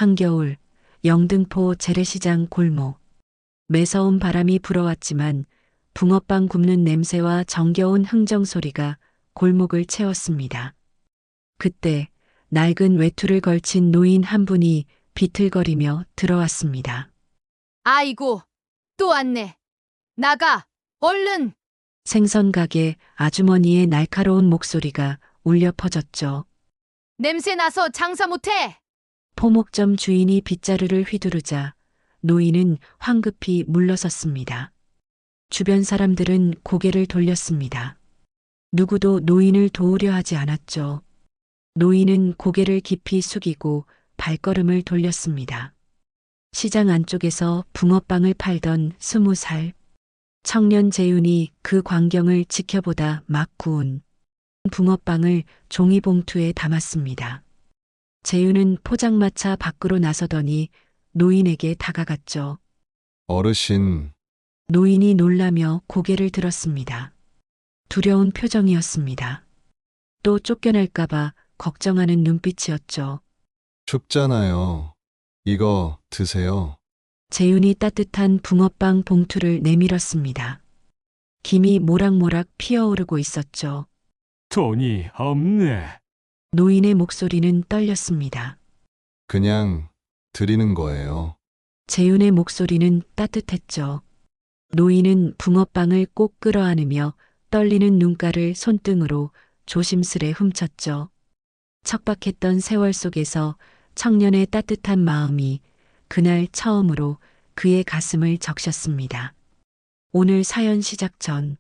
한겨울 영등포 재래시장 골목. 매서운 바람이 불어왔지만 붕어빵 굽는 냄새와 정겨운 흥정 소리가 골목을 채웠습니다. 그때 낡은 외투를 걸친 노인 한 분이 비틀거리며 들어왔습니다. 아이고, 또 왔네. 나가, 얼른! 생선 가게 아주머니의 날카로운 목소리가 울려 퍼졌죠. 냄새 나서 장사 못해! 포목점 주인이 빗자루를 휘두르자 노인은 황급히 물러섰습니다. 주변 사람들은 고개를 돌렸습니다. 누구도 노인을 도우려 하지 않았죠. 노인은 고개를 깊이 숙이고 발걸음을 돌렸습니다. 시장 안쪽에서 붕어빵을 팔던 20살 청년 재윤이 그 광경을 지켜보다 막 구운 붕어빵을 종이봉투에 담았습니다. 재윤은 포장마차 밖으로 나서더니 노인에게 다가갔죠. 어르신, 노인이 놀라며 고개를 들었습니다. 두려운 표정이었습니다. 또 쫓겨날까봐 걱정하는 눈빛이었죠. 춥잖아요. 이거 드세요. 재윤이 따뜻한 붕어빵 봉투를 내밀었습니다. 김이 모락모락 피어오르고 있었죠. 돈이 없네. 노인의 목소리는 떨렸습니다. 그냥 드리는 거예요. 재윤의 목소리는 따뜻했죠. 노인은 붕어빵을 꼭 끌어안으며 떨리는 눈가를 손등으로 조심스레 훔쳤죠. 척박했던 세월 속에서 청년의 따뜻한 마음이 그날 처음으로 그의 가슴을 적셨습니다. 오늘 사연 시작 전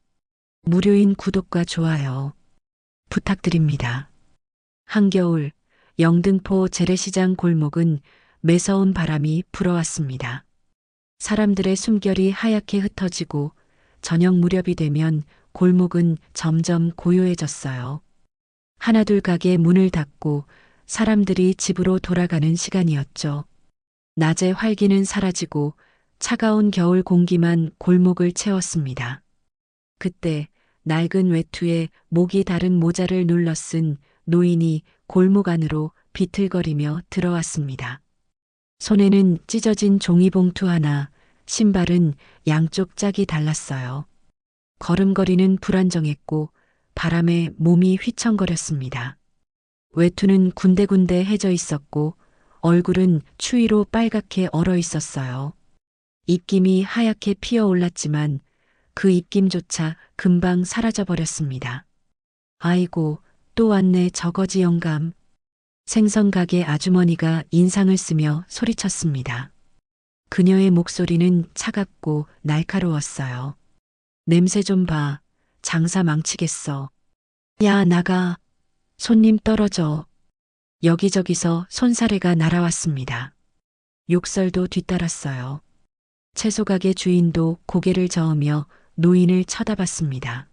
무료인 구독과 좋아요 부탁드립니다. 한겨울 영등포 재래시장 골목은 매서운 바람이 불어왔습니다. 사람들의 숨결이 하얗게 흩어지고 저녁 무렵이 되면 골목은 점점 고요해졌어요. 하나둘 가게 문을 닫고 사람들이 집으로 돌아가는 시간이었죠. 낮의 활기는 사라지고 차가운 겨울 공기만 골목을 채웠습니다. 그때 낡은 외투에 목이 다른 모자를 눌러 쓴 노인이 골목 안으로 비틀거리며 들어왔습니다. 손에는 찢어진 종이봉투 하나, 신발은 양쪽 짝이 달랐어요. 걸음걸이는 불안정했고 바람에 몸이 휘청거렸습니다. 외투는 군데군데 해져 있었고 얼굴은 추위로 빨갛게 얼어 있었어요. 입김이 하얗게 피어올랐지만 그 입김조차 금방 사라져버렸습니다. 아이고, 또 왔네 저거지 영감. 생선 가게 아주머니가 인상을 쓰며 소리쳤습니다. 그녀의 목소리는 차갑고 날카로웠어요. 냄새 좀 봐. 장사 망치겠어. 야, 나가. 손님 떨어져. 여기저기서 손사래가 날아왔습니다. 욕설도 뒤따랐어요. 채소가게 주인도 고개를 저으며 노인을 쳐다봤습니다.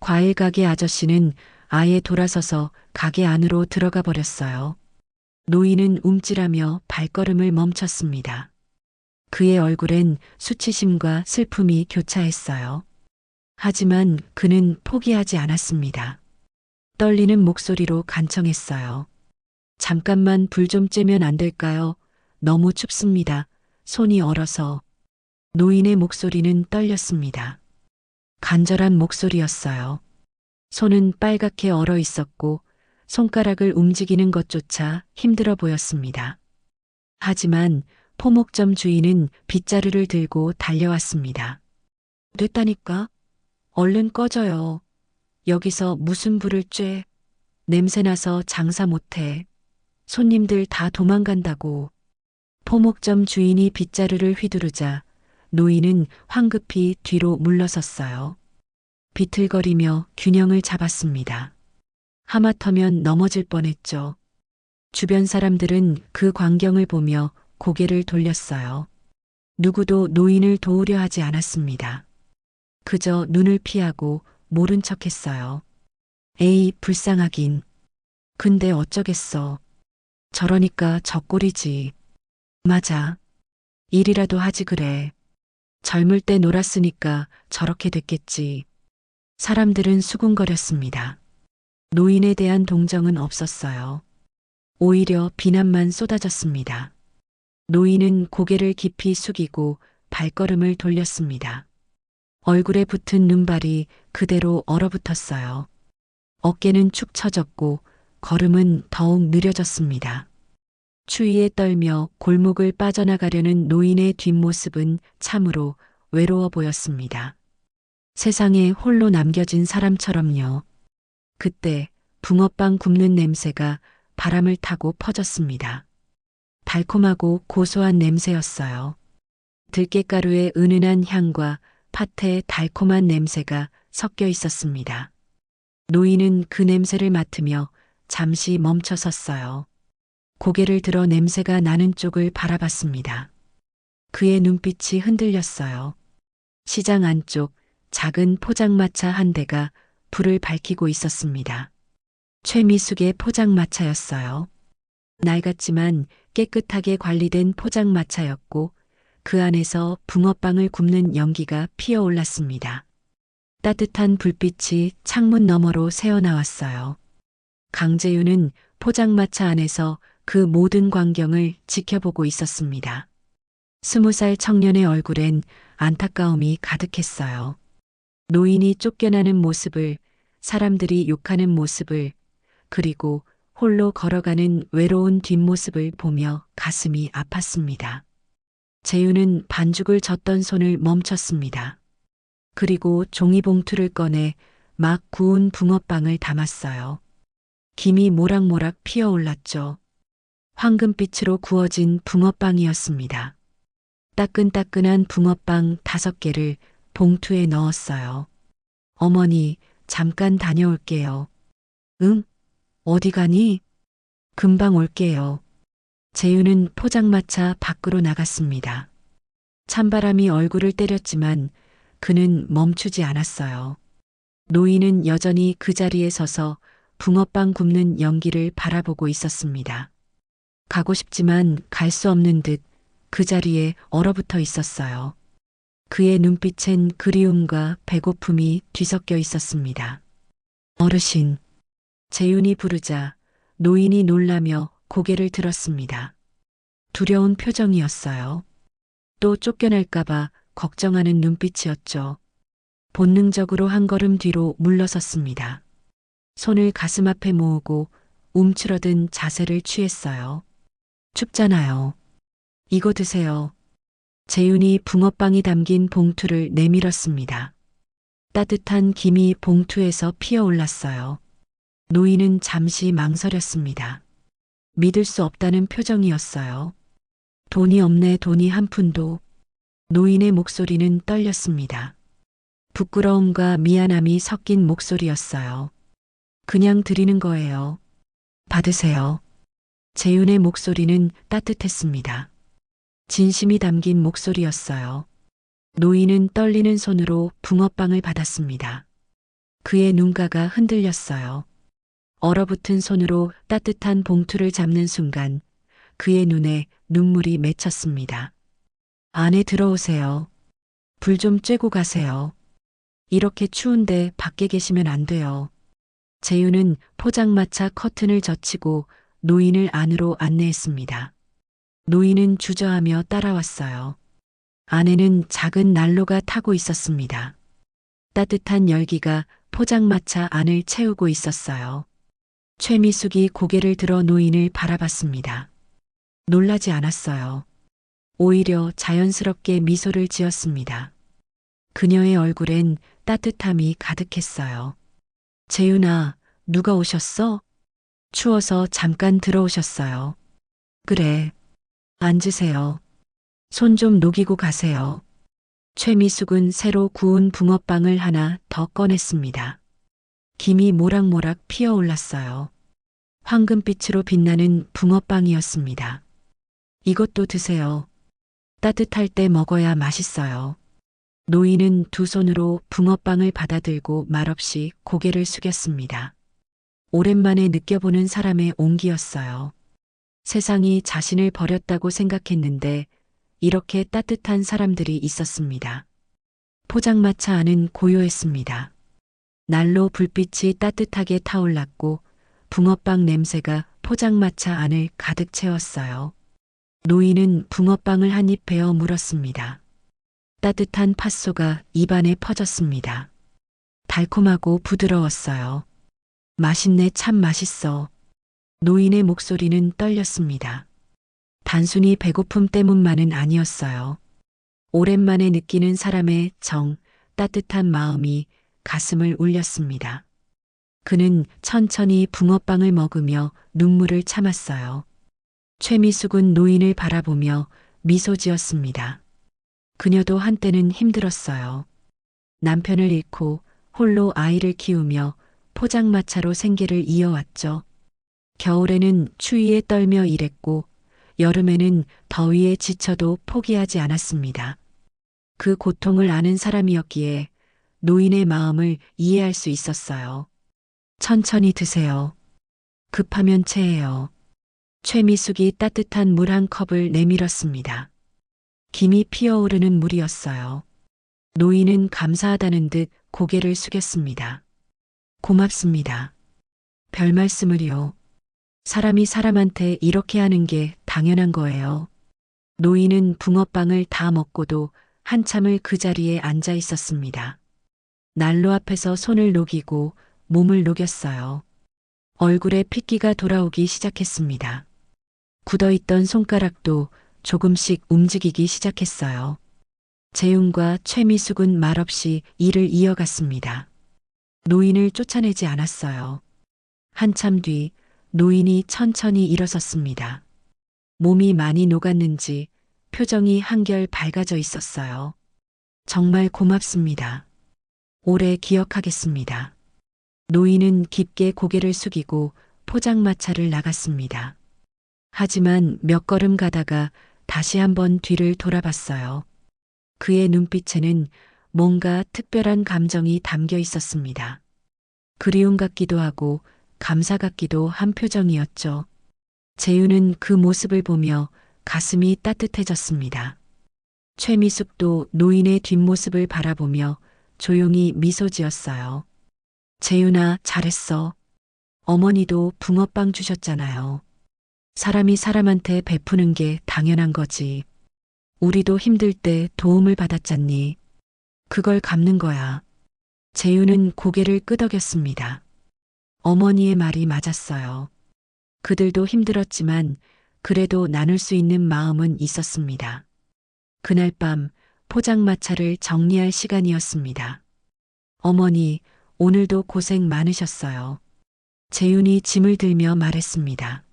과일가게 아저씨는 아예 돌아서서 가게 안으로 들어가 버렸어요. 노인은 움찔하며 발걸음을 멈췄습니다. 그의 얼굴엔 수치심과 슬픔이 교차했어요. 하지만 그는 포기하지 않았습니다. 떨리는 목소리로 간청했어요. 잠깐만 불 좀 쬐면 안 될까요? 너무 춥습니다. 손이 얼어서. 노인의 목소리는 떨렸습니다. 간절한 목소리였어요. 손은 빨갛게 얼어 있었고 손가락을 움직이는 것조차 힘들어 보였습니다. 하지만 포목점 주인은 빗자루를 들고 달려왔습니다. 됐다니까? 얼른 꺼져요. 여기서 무슨 불을 쬐? 냄새나서 장사 못해. 손님들 다 도망간다고. 포목점 주인이 빗자루를 휘두르자 노인은 황급히 뒤로 물러섰어요. 비틀거리며 균형을 잡았습니다. 하마터면 넘어질 뻔했죠. 주변 사람들은 그 광경을 보며 고개를 돌렸어요. 누구도 노인을 도우려 하지 않았습니다. 그저 눈을 피하고 모른 척했어요. 에이, 불쌍하긴. 근데 어쩌겠어. 저러니까 젖꼴이지. 맞아. 일이라도 하지 그래. 젊을 때 놀았으니까 저렇게 됐겠지. 사람들은 수군거렸습니다. 노인에 대한 동정은 없었어요. 오히려 비난만 쏟아졌습니다. 노인은 고개를 깊이 숙이고 발걸음을 돌렸습니다. 얼굴에 붙은 눈발이 그대로 얼어붙었어요. 어깨는 축 처졌고 걸음은 더욱 느려졌습니다. 추위에 떨며 골목을 빠져나가려는 노인의 뒷모습은 참으로 외로워 보였습니다. 세상에 홀로 남겨진 사람처럼요. 그때 붕어빵 굽는 냄새가 바람을 타고 퍼졌습니다. 달콤하고 고소한 냄새였어요. 들깨가루의 은은한 향과 팥의 달콤한 냄새가 섞여 있었습니다. 노인은 그 냄새를 맡으며 잠시 멈춰 섰어요. 고개를 들어 냄새가 나는 쪽을 바라봤습니다. 그의 눈빛이 흔들렸어요. 시장 안쪽 작은 포장마차 한 대가 불을 밝히고 있었습니다. 최미숙의 포장마차였어요. 낡았지만 깨끗하게 관리된 포장마차였고 그 안에서 붕어빵을 굽는 연기가 피어올랐습니다. 따뜻한 불빛이 창문 너머로 새어나왔어요. 강재윤은 포장마차 안에서 그 모든 광경을 지켜보고 있었습니다. 20살 청년의 얼굴엔 안타까움이 가득했어요. 노인이 쫓겨나는 모습을, 사람들이 욕하는 모습을, 그리고 홀로 걸어가는 외로운 뒷모습을 보며 가슴이 아팠습니다. 재윤은 반죽을 젓던 손을 멈췄습니다. 그리고 종이봉투를 꺼내 막 구운 붕어빵을 담았어요. 김이 모락모락 피어올랐죠. 황금빛으로 구워진 붕어빵이었습니다. 따끈따끈한 붕어빵 5개를 봉투에 넣었어요. 어머니, 잠깐 다녀올게요. 응? 어디 가니? 금방 올게요. 재윤은 포장마차 밖으로 나갔습니다. 찬바람이 얼굴을 때렸지만 그는 멈추지 않았어요. 노인은 여전히 그 자리에 서서 붕어빵 굽는 연기를 바라보고 있었습니다. 가고 싶지만 갈 수 없는 듯 그 자리에 얼어붙어 있었어요. 그의 눈빛엔 그리움과 배고픔이 뒤섞여 있었습니다. 어르신, 재윤이 부르자 노인이 놀라며 고개를 들었습니다. 두려운 표정이었어요. 또 쫓겨날까봐 걱정하는 눈빛이었죠. 본능적으로 한 걸음 뒤로 물러섰습니다. 손을 가슴 앞에 모으고 움츠러든 자세를 취했어요. 춥잖아요. 이거 드세요. 재윤이 붕어빵이 담긴 봉투를 내밀었습니다. 따뜻한 김이 봉투에서 피어올랐어요. 노인은 잠시 망설였습니다. 믿을 수 없다는 표정이었어요. 돈이 없네, 돈이 한 푼도. 노인의 목소리는 떨렸습니다. 부끄러움과 미안함이 섞인 목소리였어요. 그냥 드리는 거예요. 받으세요. 재윤의 목소리는 따뜻했습니다. 진심이 담긴 목소리였어요. 노인은 떨리는 손으로 붕어빵을 받았습니다. 그의 눈가가 흔들렸어요. 얼어붙은 손으로 따뜻한 봉투를 잡는 순간 그의 눈에 눈물이 맺혔습니다. 안에 들어오세요. 불 좀 쬐고 가세요. 이렇게 추운데 밖에 계시면 안 돼요. 재윤은 포장마차 커튼을 젖히고 노인을 안으로 안내했습니다. 노인은 주저하며 따라왔어요. 안에는 작은 난로가 타고 있었습니다. 따뜻한 열기가 포장마차 안을 채우고 있었어요. 최미숙이 고개를 들어 노인을 바라봤습니다. 놀라지 않았어요. 오히려 자연스럽게 미소를 지었습니다. 그녀의 얼굴엔 따뜻함이 가득했어요. 재윤아, 누가 오셨어? 추워서 잠깐 들어오셨어요. 그래. 앉으세요. 손 좀 녹이고 가세요. 최미숙은 새로 구운 붕어빵을 하나 더 꺼냈습니다. 김이 모락모락 피어올랐어요. 황금빛으로 빛나는 붕어빵이었습니다. 이것도 드세요. 따뜻할 때 먹어야 맛있어요. 노인은 두 손으로 붕어빵을 받아들고 말없이 고개를 숙였습니다. 오랜만에 느껴보는 사람의 온기였어요. 세상이 자신을 버렸다고 생각했는데 이렇게 따뜻한 사람들이 있었습니다. 포장마차 안은 고요했습니다. 난로 불빛이 따뜻하게 타올랐고 붕어빵 냄새가 포장마차 안을 가득 채웠어요. 노인은 붕어빵을 한 입 베어 물었습니다. 따뜻한 팥소가 입안에 퍼졌습니다. 달콤하고 부드러웠어요. 맛있네, 참 맛있어. 노인의 목소리는 떨렸습니다. 단순히 배고픔 때문만은 아니었어요. 오랜만에 느끼는 사람의 따뜻한 마음이 가슴을 울렸습니다. 그는 천천히 붕어빵을 먹으며 눈물을 참았어요. 최미숙은 노인을 바라보며 미소 지었습니다. 그녀도 한때는 힘들었어요. 남편을 잃고 홀로 아이를 키우며 포장마차로 생계를 이어왔죠. 겨울에는 추위에 떨며 일했고 여름에는 더위에 지쳐도 포기하지 않았습니다. 그 고통을 아는 사람이었기에 노인의 마음을 이해할 수 있었어요. 천천히 드세요. 급하면 체해요. 최미숙이 따뜻한 물 한 컵을 내밀었습니다. 김이 피어오르는 물이었어요. 노인은 감사하다는 듯 고개를 숙였습니다. 고맙습니다. 별 말씀을요. 사람이 사람한테 이렇게 하는 게 당연한 거예요. 노인은 붕어빵을 다 먹고도 한참을 그 자리에 앉아 있었습니다. 난로 앞에서 손을 녹이고 몸을 녹였어요. 얼굴에 핏기가 돌아오기 시작했습니다. 굳어있던 손가락도 조금씩 움직이기 시작했어요. 재윤과 최미숙은 말없이 일을 이어갔습니다. 노인을 쫓아내지 않았어요. 한참 뒤 노인이 천천히 일어섰습니다. 몸이 많이 녹았는지 표정이 한결 밝아져 있었어요. 정말 고맙습니다. 오래 기억하겠습니다. 노인은 깊게 고개를 숙이고 포장마차를 나갔습니다. 하지만 몇 걸음 가다가 다시 한번 뒤를 돌아봤어요. 그의 눈빛에는 뭔가 특별한 감정이 담겨 있었습니다. 그리움 같기도 하고 감사 같기도 한 표정이었죠. 재윤은 그 모습을 보며 가슴이 따뜻해졌습니다. 최미숙도 노인의 뒷모습을 바라보며 조용히 미소 지었어요. 재윤아, 잘했어. 어머니도 붕어빵 주셨잖아요. 사람이 사람한테 베푸는 게 당연한 거지. 우리도 힘들 때 도움을 받았잖니. 그걸 갚는 거야. 재윤은 고개를 끄덕였습니다. 어머니의 말이 맞았어요. 그들도 힘들었지만 그래도 나눌 수 있는 마음은 있었습니다. 그날 밤 포장마차를 정리할 시간이었습니다. 어머니, 오늘도 고생 많으셨어요. 재윤이 짐을 들며 말했습니다.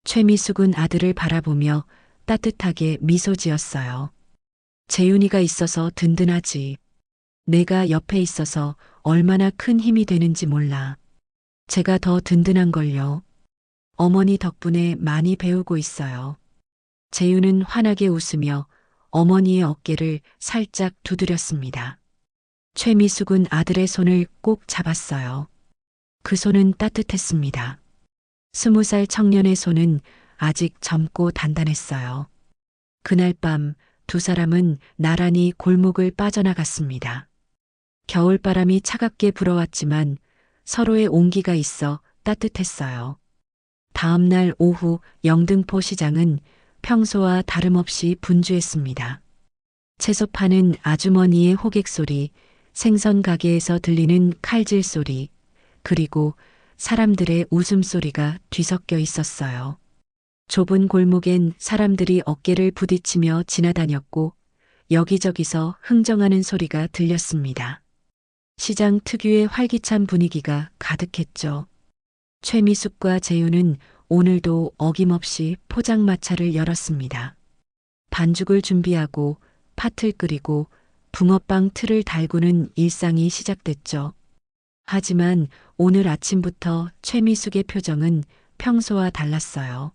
최미숙은 아들을 바라보며 따뜻하게 미소 지었어요. 재윤이가 있어서 든든하지. 내가 옆에 있어서 얼마나 큰 힘이 되는지 몰라. 제가 더 든든한걸요. 어머니 덕분에 많이 배우고 있어요. 재윤은 환하게 웃으며 어머니의 어깨를 살짝 두드렸습니다. 최미숙은 아들의 손을 꼭 잡았어요. 그 손은 따뜻했습니다. 20살 청년의 손은 아직 젊고 단단했어요. 그날 밤 두 사람은 나란히 골목을 빠져나갔습니다. 겨울바람이 차갑게 불어왔지만 서로의 온기가 있어 따뜻했어요. 다음 날 오후 영등포 시장은 평소와 다름없이 분주했습니다. 채소 파는 아주머니의 호객 소리, 생선 가게에서 들리는 칼질 소리, 그리고 사람들의 웃음소리가 뒤섞여 있었어요. 좁은 골목엔 사람들이 어깨를 부딪히며 지나다녔고 여기저기서 흥정하는 소리가 들렸습니다. 시장 특유의 활기찬 분위기가 가득했죠. 최미숙과 재윤은 오늘도 어김없이 포장마차를 열었습니다. 반죽을 준비하고 팥을 끓이고 붕어빵 틀을 달구는 일상이 시작됐죠. 하지만 오늘 아침부터 최미숙의 표정은 평소와 달랐어요.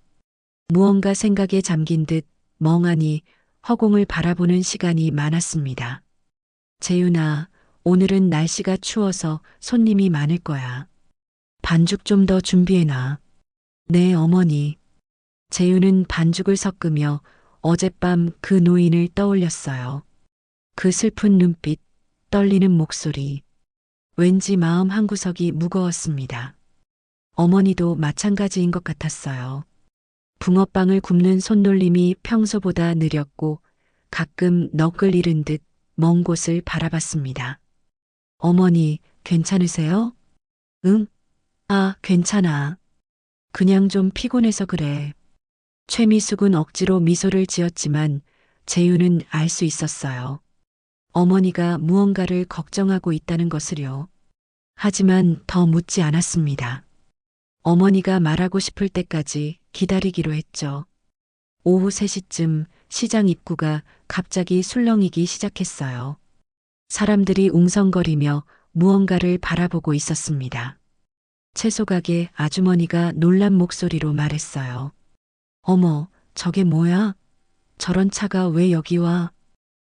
무언가 생각에 잠긴 듯 멍하니 허공을 바라보는 시간이 많았습니다. 재윤아, 오늘은 날씨가 추워서 손님이 많을 거야. 반죽 좀 더 준비해놔. 네, 어머니. 재윤은 반죽을 섞으며 어젯밤 그 노인을 떠올렸어요. 그 슬픈 눈빛, 떨리는 목소리. 왠지 마음 한구석이 무거웠습니다. 어머니도 마찬가지인 것 같았어요. 붕어빵을 굽는 손놀림이 평소보다 느렸고 가끔 넋을 잃은 듯 먼 곳을 바라봤습니다. 어머니, 괜찮으세요? 응? 아, 괜찮아. 그냥 좀 피곤해서 그래. 최미숙은 억지로 미소를 지었지만 재윤은 알 수 있었어요. 어머니가 무언가를 걱정하고 있다는 것을요. 하지만 더 묻지 않았습니다. 어머니가 말하고 싶을 때까지 기다리기로 했죠. 오후 3시쯤 시장 입구가 갑자기 술렁이기 시작했어요. 사람들이 웅성거리며 무언가를 바라보고 있었습니다. 채소 가게 아주머니가 놀란 목소리로 말했어요. 어머, 저게 뭐야? 저런 차가 왜 여기 와?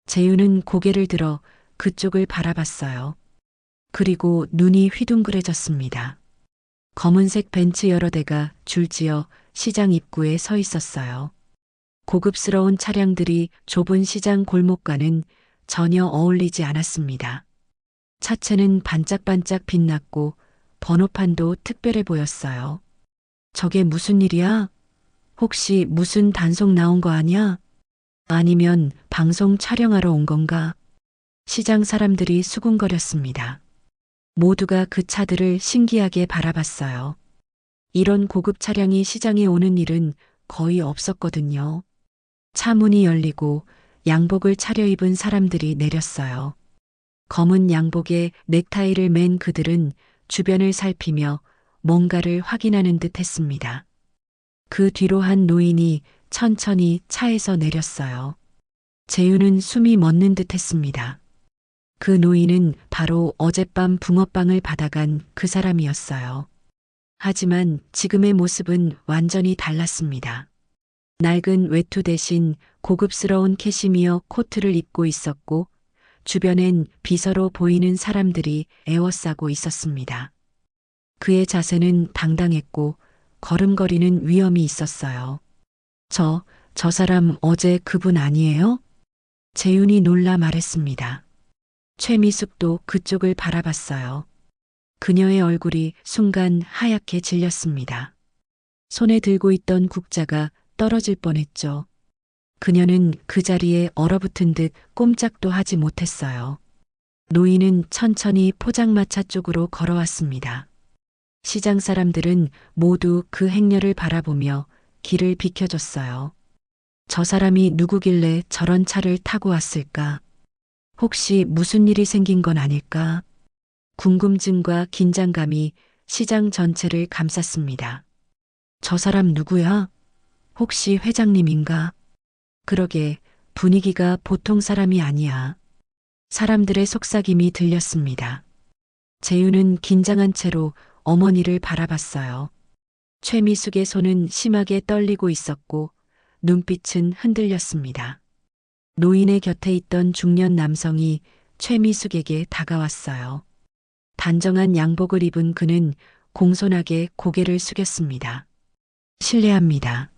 재윤은 고개를 들어 그쪽을 바라봤어요. 그리고 눈이 휘둥그레졌습니다. 검은색 벤츠 여러 대가 줄지어 시장 입구에 서 있었어요. 고급스러운 차량들이 좁은 시장 골목과는 전혀 어울리지 않았습니다. 차체는 반짝반짝 빛났고 번호판도 특별해 보였어요. 저게 무슨 일이야? 혹시 무슨 단속 나온 거 아니야? 아니면 방송 촬영하러 온 건가? 시장 사람들이 수군거렸습니다. 모두가 그 차들을 신기하게 바라봤어요. 이런 고급 차량이 시장에 오는 일은 거의 없었거든요. 차 문이 열리고 양복을 차려입은 사람들이 내렸어요. 검은 양복에 넥타이를 맨 그들은 주변을 살피며 뭔가를 확인하는 듯 했습니다. 그 뒤로 한 노인이 천천히 차에서 내렸어요. 재윤은 숨이 멎는 듯 했습니다. 그 노인은 바로 어젯밤 붕어빵을 받아간 그 사람이었어요. 하지만 지금의 모습은 완전히 달랐습니다. 낡은 외투 대신 고급스러운 캐시미어 코트를 입고 있었고 주변엔 비서로 보이는 사람들이 에워싸고 있었습니다. 그의 자세는 당당했고 걸음걸이는 위험이 있었어요. 저 사람 어제 그분 아니에요? 재윤이 놀라 말했습니다. 최미숙도 그쪽을 바라봤어요. 그녀의 얼굴이 순간 하얗게 질렸습니다. 손에 들고 있던 국자가 떨어질 뻔했죠. 그녀는 그 자리에 얼어붙은 듯 꼼짝도 하지 못했어요. 노인은 천천히 포장마차 쪽으로 걸어왔습니다. 시장 사람들은 모두 그 행렬을 바라보며 길을 비켜줬어요. 저 사람이 누구길래 저런 차를 타고 왔을까? 혹시 무슨 일이 생긴 건 아닐까? 궁금증과 긴장감이 시장 전체를 감쌌습니다. 저 사람 누구야? 혹시 회장님인가? 그러게 분위기가 보통 사람이 아니야. 사람들의 속삭임이 들렸습니다. 재윤은 긴장한 채로 어머니를 바라봤어요. 최미숙의 손은 심하게 떨리고 있었고 눈빛은 흔들렸습니다. 노인의 곁에 있던 중년 남성이 최미숙에게 다가왔어요. 단정한 양복을 입은 그는 공손하게 고개를 숙였습니다. 실례합니다.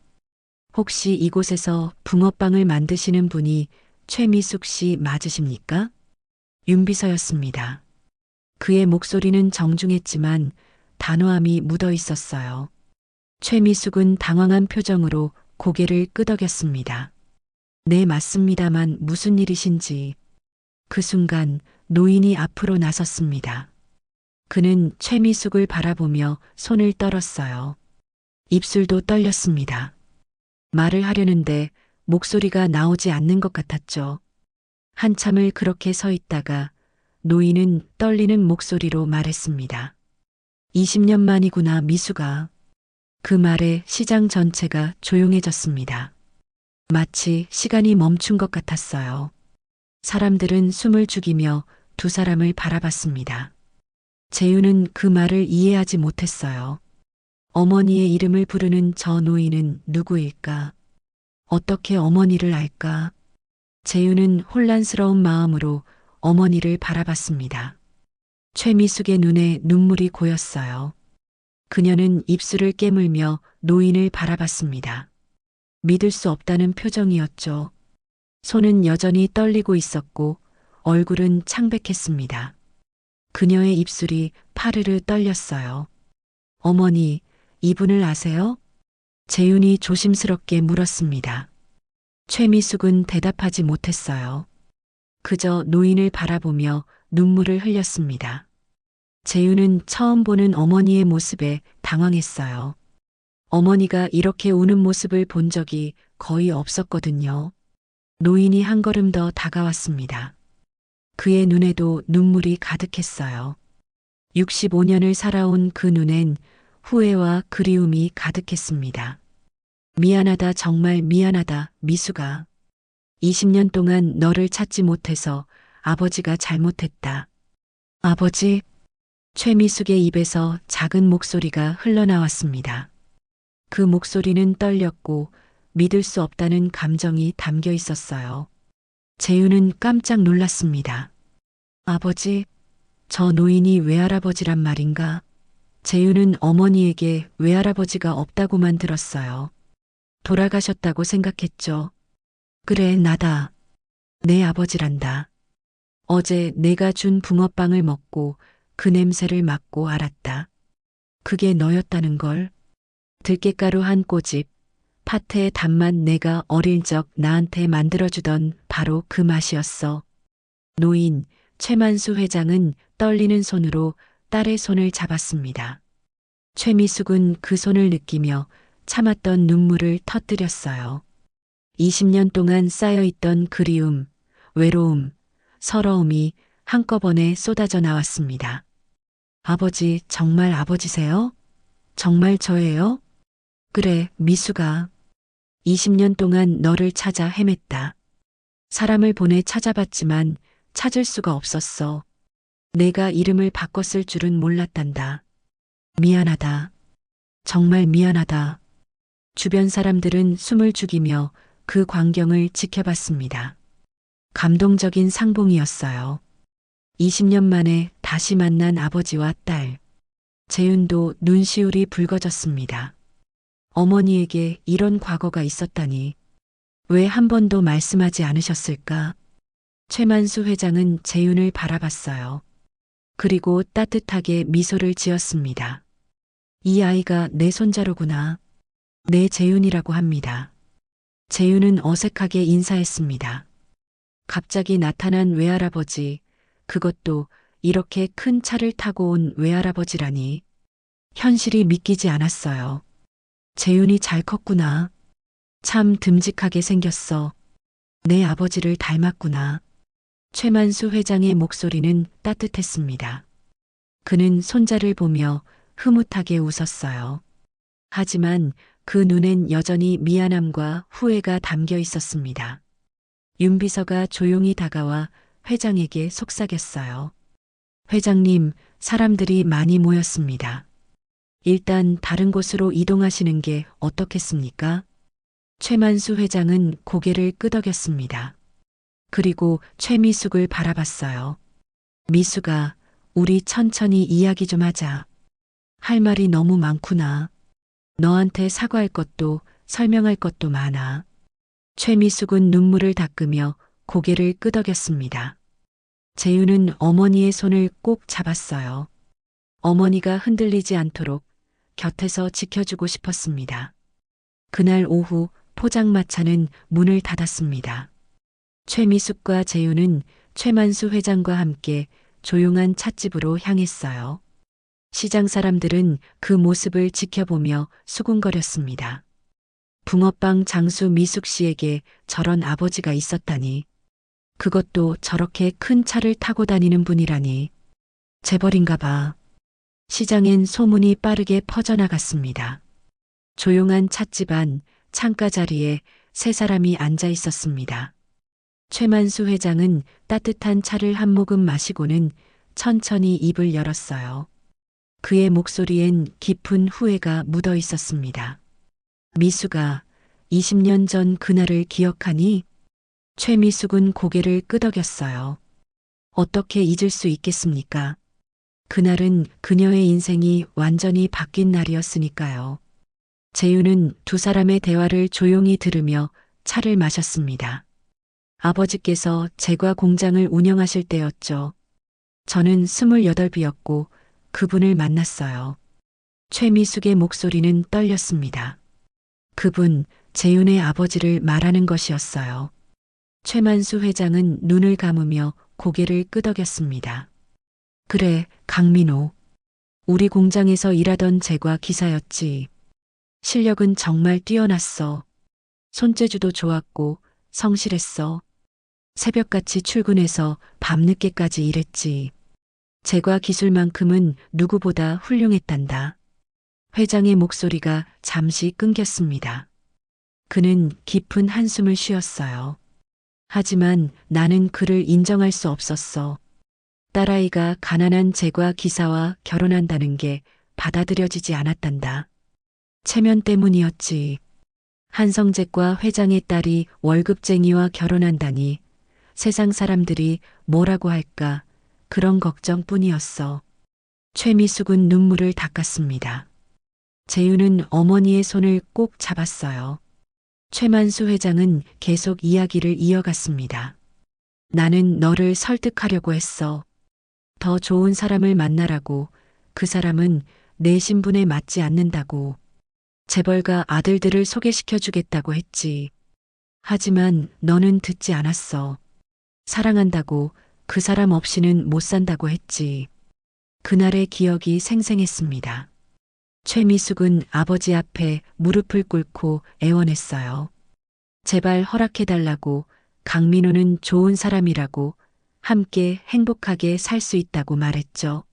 혹시 이곳에서 붕어빵을 만드시는 분이 최미숙 씨 맞으십니까? 윤비서였습니다. 그의 목소리는 정중했지만 단호함이 묻어 있었어요. 최미숙은 당황한 표정으로 고개를 끄덕였습니다. 네, 맞습니다만 무슨 일이신지. 그 순간 노인이 앞으로 나섰습니다. 그는 최미숙을 바라보며 손을 떨었어요. 입술도 떨렸습니다. 말을 하려는데 목소리가 나오지 않는 것 같았죠. 한참을 그렇게 서 있다가 노인은 떨리는 목소리로 말했습니다. 20년 만이구나, 미숙아. 그 말에 시장 전체가 조용해졌습니다. 마치 시간이 멈춘 것 같았어요. 사람들은 숨을 죽이며 두 사람을 바라봤습니다. 재윤은 그 말을 이해하지 못했어요. 어머니의 이름을 부르는 저 노인은 누구일까? 어떻게 어머니를 알까? 재윤은 혼란스러운 마음으로 어머니를 바라봤습니다. 최미숙의 눈에 눈물이 고였어요. 그녀는 입술을 깨물며 노인을 바라봤습니다. 믿을 수 없다는 표정이었죠. 손은 여전히 떨리고 있었고 얼굴은 창백했습니다. 그녀의 입술이 파르르 떨렸어요. 어머니, 이분을 아세요? 재윤이 조심스럽게 물었습니다. 최미숙은 대답하지 못했어요. 그저 노인을 바라보며 눈물을 흘렸습니다. 재윤은 처음 보는 어머니의 모습에 당황했어요. 어머니가 이렇게 우는 모습을 본 적이 거의 없었거든요. 노인이 한 걸음 더 다가왔습니다. 그의 눈에도 눈물이 가득했어요. 65년을 살아온 그 눈엔 후회와 그리움이 가득했습니다. 미안하다, 정말 미안하다, 미숙아. 20년 동안 너를 찾지 못해서 아버지가 잘못했다. 아버지? 최미숙의 입에서 작은 목소리가 흘러나왔습니다. 그 목소리는 떨렸고 믿을 수 없다는 감정이 담겨 있었어요. 재윤은 깜짝 놀랐습니다. 아버지, 저 노인이 외할아버지란 말인가? 재윤은 어머니에게 외할아버지가 없다고만 들었어요. 돌아가셨다고 생각했죠. 그래, 나다. 내 아버지란다. 어제 내가 준 붕어빵을 먹고 그 냄새를 맡고 알았다. 그게 너였다는 걸. 들깨가루 한 꼬집, 팥의 단맛, 내가 어릴 적 나한테 만들어주던 바로 그 맛이었어. 노인 최만수 회장은 떨리는 손으로 딸의 손을 잡았습니다. 최미숙은 그 손을 느끼며 참았던 눈물을 터뜨렸어요. 20년 동안 쌓여있던 그리움, 외로움, 서러움이 한꺼번에 쏟아져 나왔습니다. 아버지, 정말 아버지세요? 정말 저예요? 그래, 미숙아. 20년 동안 너를 찾아 헤맸다. 사람을 보내 찾아봤지만 찾을 수가 없었어. 내가 이름을 바꿨을 줄은 몰랐단다. 미안하다. 정말 미안하다. 주변 사람들은 숨을 죽이며 그 광경을 지켜봤습니다. 감동적인 상봉이었어요. 20년 만에 다시 만난 아버지와 딸. 재윤도 눈시울이 붉어졌습니다. 어머니에게 이런 과거가 있었다니. 왜 한 번도 말씀하지 않으셨을까? 최만수 회장은 재윤을 바라봤어요. 그리고 따뜻하게 미소를 지었습니다. 이 아이가 내 손자로구나. 내 재윤이라고 합니다. 재윤은 어색하게 인사했습니다. 갑자기 나타난 외할아버지, 그것도 이렇게 큰 차를 타고 온 외할아버지라니. 현실이 믿기지 않았어요. 재윤이 잘 컸구나. 참 듬직하게 생겼어. 내 아버지를 닮았구나. 최만수 회장의 목소리는 따뜻했습니다. 그는 손자를 보며 흐뭇하게 웃었어요. 하지만 그 눈엔 여전히 미안함과 후회가 담겨 있었습니다. 윤 비서가 조용히 다가와 회장에게 속삭였어요. 회장님, 사람들이 많이 모였습니다. 일단 다른 곳으로 이동하시는 게 어떻겠습니까? 최만수 회장은 고개를 끄덕였습니다. 그리고 최미숙을 바라봤어요. 미숙아, 우리 천천히 이야기 좀 하자. 할 말이 너무 많구나. 너한테 사과할 것도 설명할 것도 많아. 최미숙은 눈물을 닦으며 고개를 끄덕였습니다. 재윤은 어머니의 손을 꼭 잡았어요. 어머니가 흔들리지 않도록 곁에서 지켜주고 싶었습니다. 그날 오후 포장마차는 문을 닫았습니다. 최미숙과 재윤은 최만수 회장과 함께 조용한 찻집으로 향했어요. 시장 사람들은 그 모습을 지켜보며 수군거렸습니다. 붕어빵 장수 미숙 씨에게 저런 아버지가 있었다니. 그것도 저렇게 큰 차를 타고 다니는 분이라니. 재벌인가 봐. 시장엔 소문이 빠르게 퍼져나갔습니다. 조용한 찻집 안 창가 자리에 세 사람이 앉아 있었습니다. 최만수 회장은 따뜻한 차를 한 모금 마시고는 천천히 입을 열었어요. 그의 목소리엔 깊은 후회가 묻어 있었습니다. 미숙아, 20년 전 그날을 기억하니? 최미숙은 고개를 끄덕였어요. 어떻게 잊을 수 있겠습니까? 그날은 그녀의 인생이 완전히 바뀐 날이었으니까요. 재윤은 두 사람의 대화를 조용히 들으며 차를 마셨습니다. 아버지께서 제과 공장을 운영하실 때였죠. 저는 28이었고 그분을 만났어요. 최미숙의 목소리는 떨렸습니다. 그분, 재윤의 아버지를 말하는 것이었어요. 최만수 회장은 눈을 감으며 고개를 끄덕였습니다. 그래, 강민호. 우리 공장에서 일하던 제과 기사였지. 실력은 정말 뛰어났어. 손재주도 좋았고 성실했어. 새벽같이 출근해서 밤늦게까지 일했지. 제과 기술만큼은 누구보다 훌륭했단다. 회장의 목소리가 잠시 끊겼습니다. 그는 깊은 한숨을 쉬었어요. 하지만 나는 그를 인정할 수 없었어. 딸아이가 가난한 제과 기사와 결혼한다는 게 받아들여지지 않았단다. 체면 때문이었지. 한성재과 회장의 딸이 월급쟁이와 결혼한다니 세상 사람들이 뭐라고 할까 그런 걱정뿐이었어. 최미숙은 눈물을 닦았습니다. 재윤은 어머니의 손을 꼭 잡았어요. 최만수 회장은 계속 이야기를 이어갔습니다. 나는 너를 설득하려고 했어. 더 좋은 사람을 만나라고. 그 사람은 내 신분에 맞지 않는다고. 재벌가 아들들을 소개시켜 주겠다고 했지. 하지만 너는 듣지 않았어. 사랑한다고 그 사람 없이는 못 산다고 했지. 그날의 기억이 생생했습니다. 최미숙은 아버지 앞에 무릎을 꿇고 애원했어요. 제발 허락해달라고. 강민호는 좋은 사람이라고. 함께 행복하게 살 수 있다고 말했죠.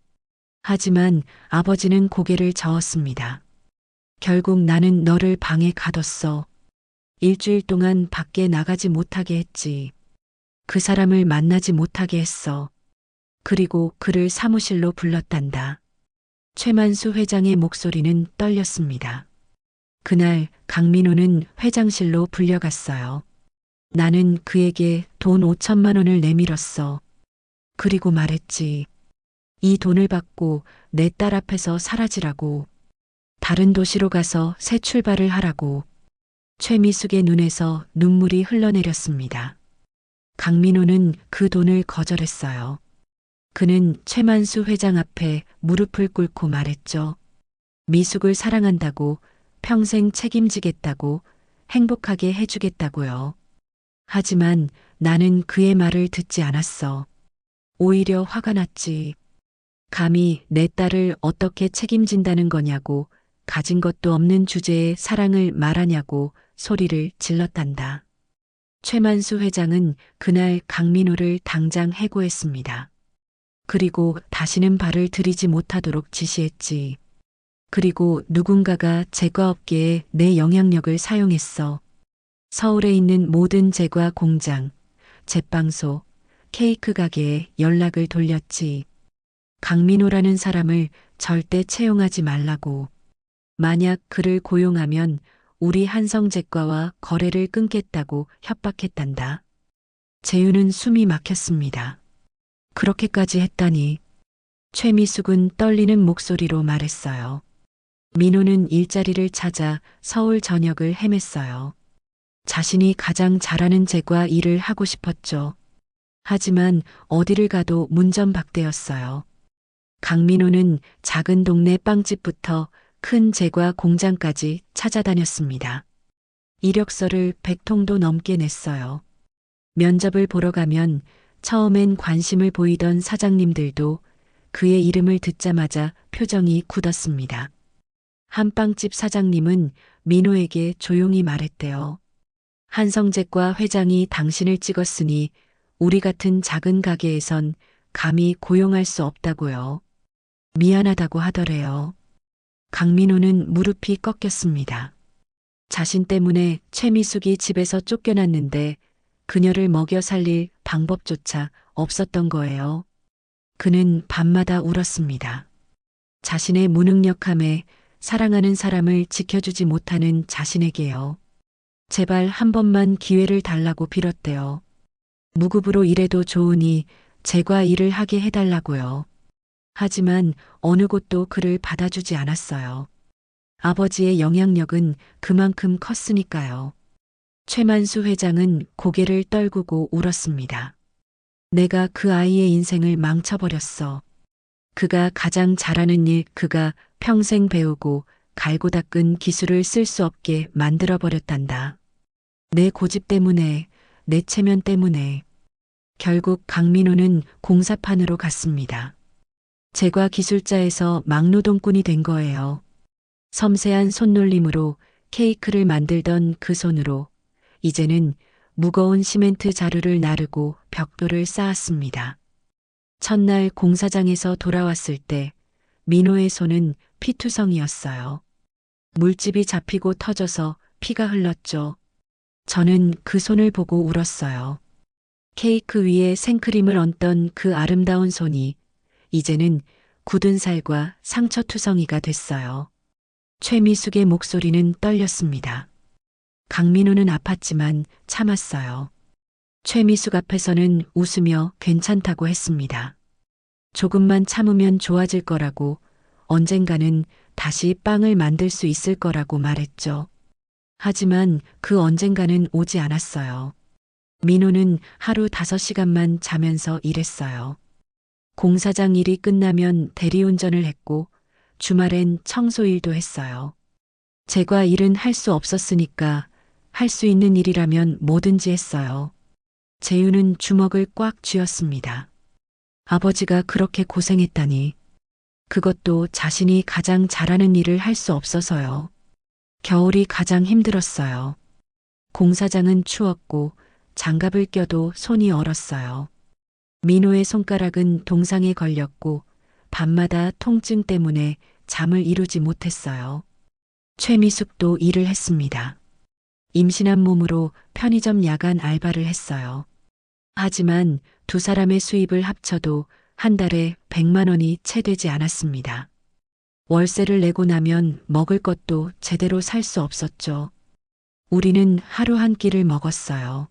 하지만 아버지는 고개를 저었습니다. 결국 나는 너를 방에 가뒀어. 일주일 동안 밖에 나가지 못하게 했지. 그 사람을 만나지 못하게 했어. 그리고 그를 사무실로 불렀단다. 최만수 회장의 목소리는 떨렸습니다. 그날 강민호는 회장실로 불려갔어요. 나는 그에게 돈 5천만 원을 내밀었어. 그리고 말했지. 이 돈을 받고 내 딸 앞에서 사라지라고. 다른 도시로 가서 새 출발을 하라고. 최미숙의 눈에서 눈물이 흘러내렸습니다. 강민호는 그 돈을 거절했어요. 그는 최만수 회장 앞에 무릎을 꿇고 말했죠. 미숙을 사랑한다고, 평생 책임지겠다고, 행복하게 해주겠다고요. 하지만 나는 그의 말을 듣지 않았어. 오히려 화가 났지. 감히 내 딸을 어떻게 책임진다는 거냐고, 가진 것도 없는 주제에 사랑을 말하냐고 소리를 질렀단다. 최만수 회장은 그날 강민호를 당장 해고했습니다. 그리고 다시는 발을 들이지 못하도록 지시했지. 그리고 누군가가 제과업계에 내 영향력을 사용했어. 서울에 있는 모든 제과 공장, 제빵소, 케이크 가게에 연락을 돌렸지. 강민호라는 사람을 절대 채용하지 말라고. 만약 그를 고용하면 우리 한성제과와 거래를 끊겠다고 협박했단다. 재윤은 숨이 막혔습니다. 그렇게까지 했다니. 최미숙은 떨리는 목소리로 말했어요. 민호는 일자리를 찾아 서울 전역을 헤맸어요. 자신이 가장 잘하는 제과 일을 하고 싶었죠. 하지만 어디를 가도 문전박대였어요. 강민호는 작은 동네 빵집부터 큰 제과 공장까지 찾아다녔습니다. 이력서를 100통도 넘게 냈어요. 면접을 보러 가면 처음엔 관심을 보이던 사장님들도 그의 이름을 듣자마자 표정이 굳었습니다. 한 빵집 사장님은 민호에게 조용히 말했대요. 한성제과 회장이 당신을 찍었으니 우리 같은 작은 가게에선 감히 고용할 수 없다고요. 미안하다고 하더래요. 강민호는 무릎이 꺾였습니다. 자신 때문에 최미숙이 집에서 쫓겨났는데 그녀를 먹여 살릴 방법조차 없었던 거예요. 그는 밤마다 울었습니다. 자신의 무능력함에 사랑하는 사람을 지켜주지 못하는 자신에게요. 제발 한 번만 기회를 달라고 빌었대요. 무급으로 일해도 좋으니 제과 일을 하게 해달라고요. 하지만 어느 곳도 그를 받아주지 않았어요. 아버지의 영향력은 그만큼 컸으니까요. 최만수 회장은 고개를 떨구고 울었습니다. 내가 그 아이의 인생을 망쳐버렸어. 그가 가장 잘하는 일, 그가 평생 배우고 갈고 닦은 기술을 쓸 수 없게 만들어버렸단다. 내 고집 때문에, 내 체면 때문에. 결국 강민호는 공사판으로 갔습니다. 제과 기술자에서 막노동꾼이 된 거예요. 섬세한 손놀림으로 케이크를 만들던 그 손으로 이제는 무거운 시멘트 자루를 나르고 벽돌을 쌓았습니다. 첫날 공사장에서 돌아왔을 때 민호의 손은 피투성이었어요. 물집이 잡히고 터져서 피가 흘렀죠. 저는 그 손을 보고 울었어요. 케이크 위에 생크림을 얹던 그 아름다운 손이 이제는 굳은 살과 상처투성이가 됐어요. 최미숙의 목소리는 떨렸습니다. 강민호는 아팠지만 참았어요. 최미숙 앞에서는 웃으며 괜찮다고 했습니다. 조금만 참으면 좋아질 거라고, 언젠가는 다시 빵을 만들 수 있을 거라고 말했죠. 하지만 그 언젠가는 오지 않았어요. 민호는 하루 5시간만 자면서 일했어요. 공사장 일이 끝나면 대리운전을 했고 주말엔 청소일도 했어요. 제가 일은 할 수 없었으니까 할 수 있는 일이라면 뭐든지 했어요. 재유는 주먹을 꽉 쥐었습니다. 아버지가 그렇게 고생했다니. 그것도 자신이 가장 잘하는 일을 할 수 없어서요. 겨울이 가장 힘들었어요. 공사장은 추웠고 장갑을 껴도 손이 얼었어요. 민호의 손가락은 동상에 걸렸고 밤마다 통증 때문에 잠을 이루지 못했어요. 최미숙도 일을 했습니다. 임신한 몸으로 편의점 야간 알바를 했어요. 하지만 두 사람의 수입을 합쳐도 한 달에 100만 원이 채 되지 않았습니다. 월세를 내고 나면 먹을 것도 제대로 살 수 없었죠. 우리는 하루 한 끼를 먹었어요.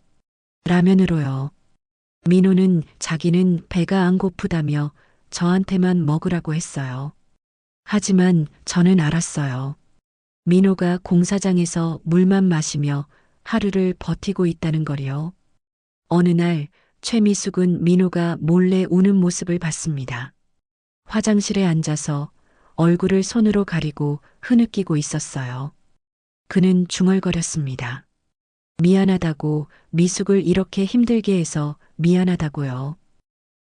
라면으로요. 민호는 자기는 배가 안 고프다며 저한테만 먹으라고 했어요. 하지만 저는 알았어요. 민호가 공사장에서 물만 마시며 하루를 버티고 있다는 걸요. 어느 날 최미숙은 민호가 몰래 우는 모습을 봤습니다. 화장실에 앉아서 얼굴을 손으로 가리고 흐느끼고 있었어요. 그는 중얼거렸습니다. 미안하다고, 미숙을 이렇게 힘들게 해서 미안하다고요.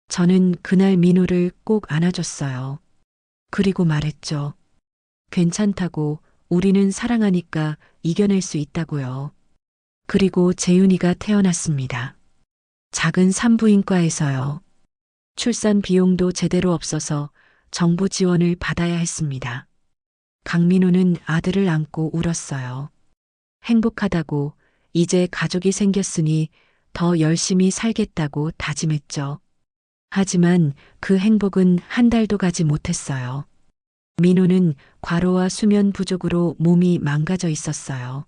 저는 그날 민호를 꼭 안아줬어요. 그리고 말했죠. 괜찮다고, 우리는 사랑하니까 이겨낼 수 있다고요. 그리고 재윤이가 태어났습니다. 작은 산부인과에서요. 출산 비용도 제대로 없어서 정부 지원을 받아야 했습니다. 강민호는 아들을 안고 울었어요. 행복하다고, 이제 가족이 생겼으니 더 열심히 살겠다고 다짐했죠. 하지만 그 행복은 한 달도 가지 못했어요. 민호는 과로와 수면 부족으로 몸이 망가져 있었어요.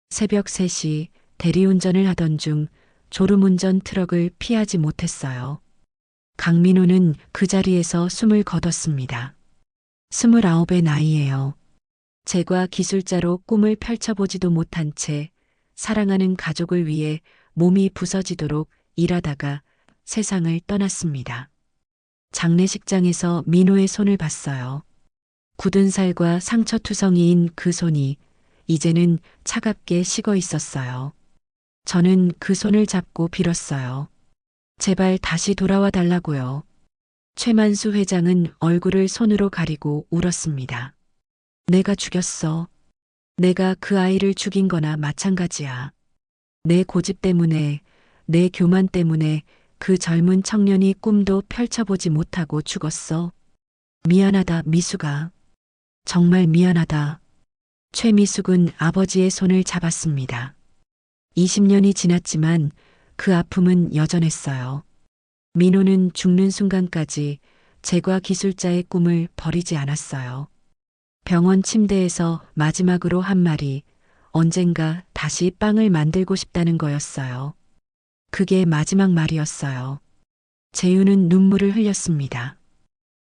새벽 3시 대리운전을 하던 중 졸음운전 트럭을 피하지 못했어요. 강민호는 그 자리에서 숨을 거뒀습니다. 29의 나이에요. 제과 기술자로 꿈을 펼쳐보지도 못한 채 사랑하는 가족을 위해 몸이 부서지도록 일하다가 세상을 떠났습니다. 장례식장에서 민호의 손을 봤어요. 굳은 살과 상처투성이인 그 손이 이제는 차갑게 식어 있었어요. 저는 그 손을 잡고 빌었어요. 제발 다시 돌아와 달라고요. 최만수 회장은 얼굴을 손으로 가리고 울었습니다. 내가 죽였어. 내가 그 아이를 죽인 거나 마찬가지야. 내 고집 때문에, 내 교만 때문에 그 젊은 청년이 꿈도 펼쳐보지 못하고 죽었어. 미안하다, 미숙아. 정말 미안하다. 최미숙은 아버지의 손을 잡았습니다. 20년이 지났지만 그 아픔은 여전했어요. 민호는 죽는 순간까지 제과 기술자의 꿈을 버리지 않았어요. 병원 침대에서 마지막으로 한 말이 언젠가 다시 빵을 만들고 싶다는 거였어요. 그게 마지막 말이었어요. 재유는 눈물을 흘렸습니다.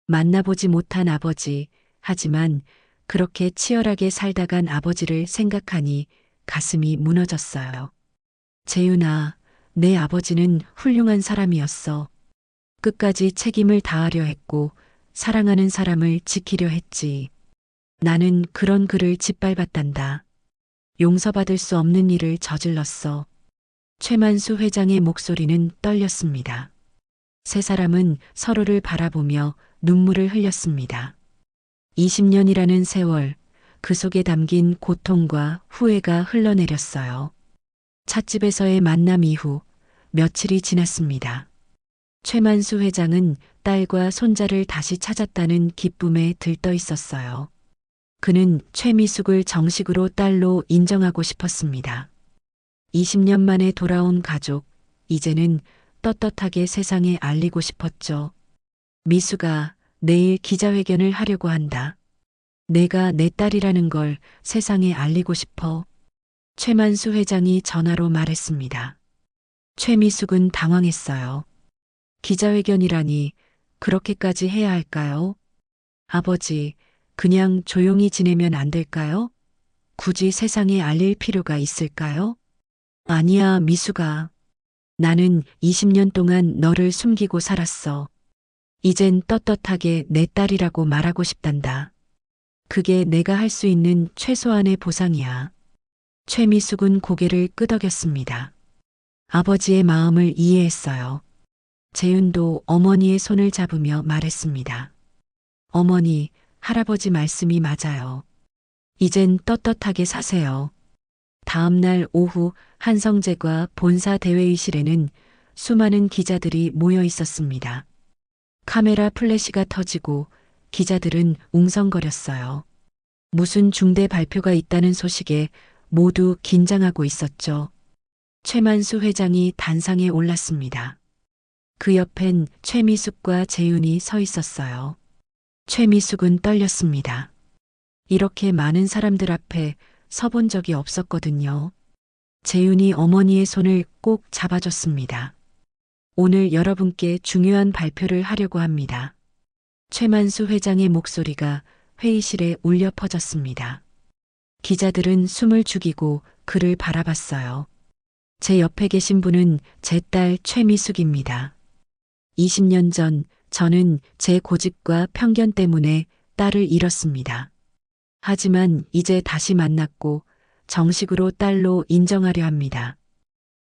만나보지 못한 아버지, 하지만 그렇게 치열하게 살다 간 아버지를 생각하니 가슴이 무너졌어요. 재윤아, 내 아버지는 훌륭한 사람이었어. 끝까지 책임을 다하려 했고 사랑하는 사람을 지키려 했지. 나는 그런 그를 짓밟았단다. 용서받을 수 없는 일을 저질렀어. 최만수 회장의 목소리는 떨렸습니다. 세 사람은 서로를 바라보며 눈물을 흘렸습니다. 20년이라는 세월, 그 속에 담긴 고통과 후회가 흘러내렸어요. 찻집에서의 만남 이후 며칠이 지났습니다. 최만수 회장은 딸과 손자를 다시 찾았다는 기쁨에 들떠 있었어요. 그는 최미숙을 정식으로 딸로 인정하고 싶었습니다. 20년 만에 돌아온 가족, 이제는 떳떳하게 세상에 알리고 싶었죠. 미수가 내일 기자회견을 하려고 한다. 내가 내 딸이라는 걸 세상에 알리고 싶어. 최만수 회장이 전화로 말했습니다. 최미숙은 당황했어요. 기자회견이라니 그렇게까지 해야 할까요? 아버지, 그냥 조용히 지내면 안 될까요? 굳이 세상에 알릴 필요가 있을까요? 아니야, 미숙아. 나는 20년 동안 너를 숨기고 살았어. 이젠 떳떳하게 내 딸이라고 말하고 싶단다. 그게 내가 할 수 있는 최소한의 보상이야. 최미숙은 고개를 끄덕였습니다. 아버지의 마음을 이해했어요. 재윤도 어머니의 손을 잡으며 말했습니다. 어머니, 할아버지 말씀이 맞아요. 이젠 떳떳하게 사세요. 다음 날 오후 한성재과 본사 대회의실에는 수많은 기자들이 모여 있었습니다. 카메라 플래시가 터지고 기자들은 웅성거렸어요. 무슨 중대 발표가 있다는 소식에 모두 긴장하고 있었죠. 최만수 회장이 단상에 올랐습니다. 그 옆엔 최미숙과 재윤이 서 있었어요. 최미숙은 떨렸습니다. 이렇게 많은 사람들 앞에 서본 적이 없었거든요. 재윤이 어머니의 손을 꼭 잡아줬습니다. 오늘 여러분께 중요한 발표를 하려고 합니다. 최만수 회장의 목소리가 회의실에 울려 퍼졌습니다. 기자들은 숨을 죽이고 그를 바라봤어요. 제 옆에 계신 분은 제 딸 최미숙입니다. 20년 전 저는 제 고집과 편견 때문에 딸을 잃었습니다. 하지만 이제 다시 만났고 정식으로 딸로 인정하려 합니다.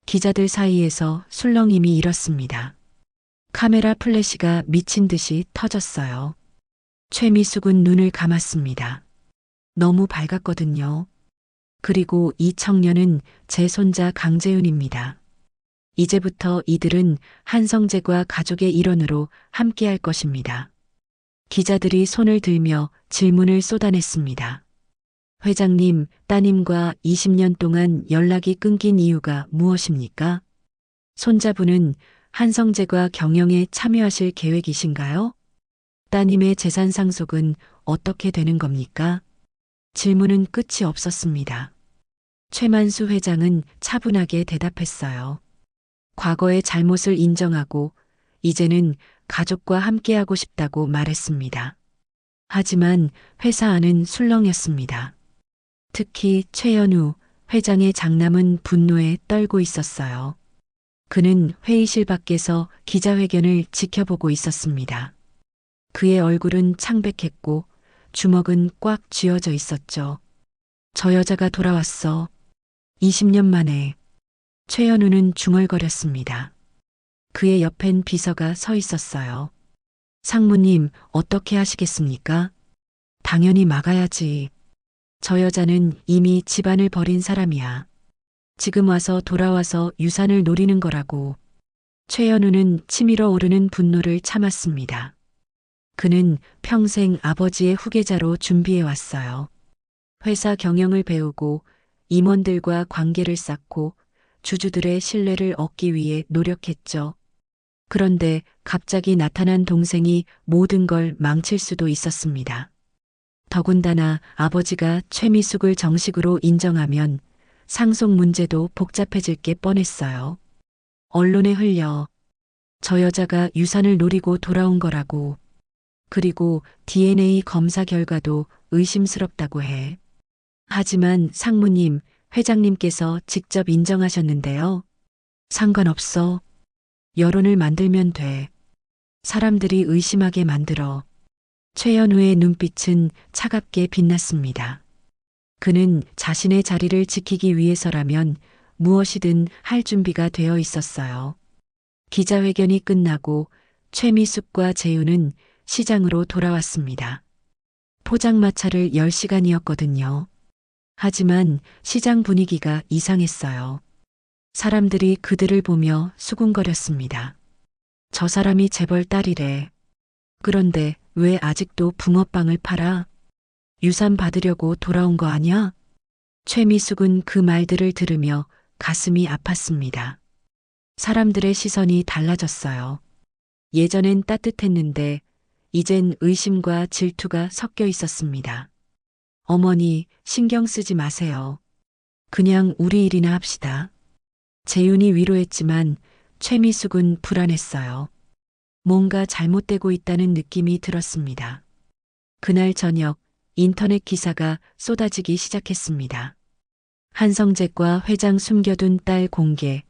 기자들 사이에서 술렁임이 일었습니다. 카메라 플래시가 미친 듯이 터졌어요. 최미숙은 눈을 감았습니다. 너무 밝았거든요. 그리고 이 청년은 제 손자 강재윤입니다. 이제부터 이들은 한성재과 가족의 일원으로 함께할 것입니다. 기자들이 손을 들며 질문을 쏟아냈습니다. 회장님, 따님과 20년 동안 연락이 끊긴 이유가 무엇입니까? 손자분은 한성재과 경영에 참여하실 계획이신가요? 따님의 재산 상속은 어떻게 되는 겁니까? 질문은 끝이 없었습니다. 최만수 회장은 차분하게 대답했어요. 과거의 잘못을 인정하고 이제는 가족과 함께하고 싶다고 말했습니다. 하지만 회사 안은 술렁였습니다. 특히 최연우 회장의 장남은 분노에 떨고 있었어요. 그는 회의실 밖에서 기자회견을 지켜보고 있었습니다. 그의 얼굴은 창백했고 주먹은 꽉 쥐어져 있었죠. 저 여자가 돌아왔어. 20년 만에. 최연우는 중얼거렸습니다. 그의 옆엔 비서가 서 있었어요. 상무님, 어떻게 하시겠습니까? 당연히 막아야지. 저 여자는 이미 집안을 버린 사람이야. 지금 와서 돌아와서 유산을 노리는 거라고. 최연우는 치밀어 오르는 분노를 참았습니다. 그는 평생 아버지의 후계자로 준비해 왔어요. 회사 경영을 배우고 임원들과 관계를 쌓고 주주들의 신뢰를 얻기 위해 노력했죠. 그런데 갑자기 나타난 동생이 모든 걸 망칠 수도 있었습니다. 더군다나 아버지가 최미숙을 정식으로 인정하면 상속 문제도 복잡해질 게 뻔했어요. 언론에 흘려 저 여자가 유산을 노리고 돌아온 거라고. 그리고 DNA 검사 결과도 의심스럽다고 해. 하지만 상무님, 회장님께서 직접 인정하셨는데요. 상관없어. 여론을 만들면 돼. 사람들이 의심하게 만들어. 최연우의 눈빛은 차갑게 빛났습니다. 그는 자신의 자리를 지키기 위해서라면 무엇이든 할 준비가 되어 있었어요. 기자회견이 끝나고 최미숙과 재윤은 시장으로 돌아왔습니다. 포장마차를 10시간이었거든요. 하지만 시장 분위기가 이상했어요. 사람들이 그들을 보며 수군거렸습니다. 저 사람이 재벌 딸이래. 그런데 왜 아직도 붕어빵을 팔아? 유산 받으려고 돌아온 거 아냐? 최미숙은 그 말들을 들으며 가슴이 아팠습니다. 사람들의 시선이 달라졌어요. 예전엔 따뜻했는데 이젠 의심과 질투가 섞여 있었습니다. 어머니, 신경 쓰지 마세요. 그냥 우리 일이나 합시다. 재윤이 위로했지만 최미숙은 불안했어요. 뭔가 잘못되고 있다는 느낌이 들었습니다. 그날 저녁 인터넷 기사가 쏟아지기 시작했습니다. 한성재과 회장 숨겨둔 딸 공개,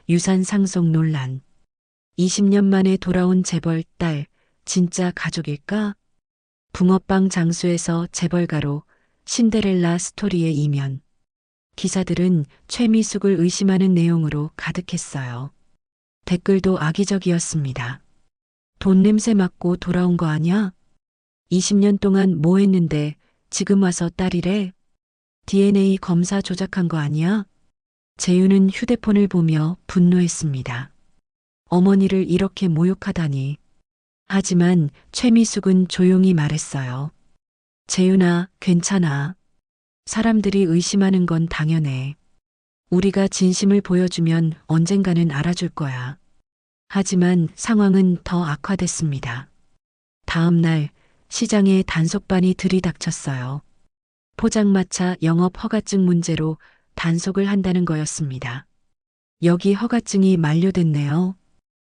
유산 상속 논란. 20년 만에 돌아온 재벌 딸, 진짜 가족일까? 붕어빵 장수에서 재벌가로 신데렐라 스토리의 이면. 기사들은 최미숙을 의심하는 내용으로 가득했어요. 댓글도 악의적이었습니다. 돈 냄새 맡고 돌아온 거 아냐? 20년 동안 뭐 했는데 지금 와서 딸이래? DNA 검사 조작한 거 아니야? 재윤은 휴대폰을 보며 분노했습니다. 어머니를 이렇게 모욕하다니. 하지만 최미숙은 조용히 말했어요. 재윤아, 괜찮아. 사람들이 의심하는 건 당연해. 우리가 진심을 보여주면 언젠가는 알아줄 거야. 하지만 상황은 더 악화됐습니다. 다음 날 시장에 단속반이 들이닥쳤어요. 포장마차 영업 허가증 문제로 단속을 한다는 거였습니다. 여기 허가증이 만료됐네요.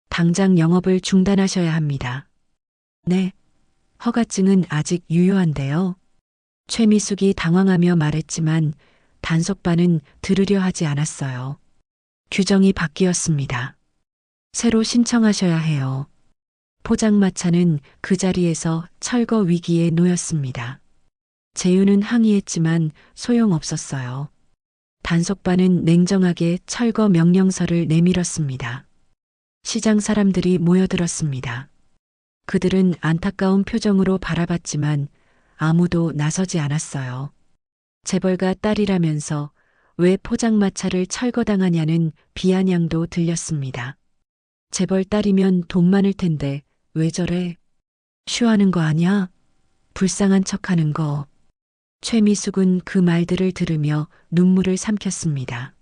당장 영업을 중단하셔야 합니다. 네. 허가증은 아직 유효한데요. 최미숙이 당황하며 말했지만 단속반은 들으려 하지 않았어요. 규정이 바뀌었습니다. 새로 신청하셔야 해요. 포장마차는 그 자리에서 철거 위기에 놓였습니다. 재윤은 항의했지만 소용없었어요. 단속반은 냉정하게 철거 명령서를 내밀었습니다. 시장 사람들이 모여들었습니다. 그들은 안타까운 표정으로 바라봤지만 아무도 나서지 않았어요. 재벌가 딸이라면서 왜 포장마차를 철거당하냐는 비아냥도 들렸습니다. 재벌 딸이면 돈 많을 텐데 왜 저래? 쉬하는 거 아냐? 불쌍한 척하는 거. 최미숙은 그 말들을 들으며 눈물을 삼켰습니다.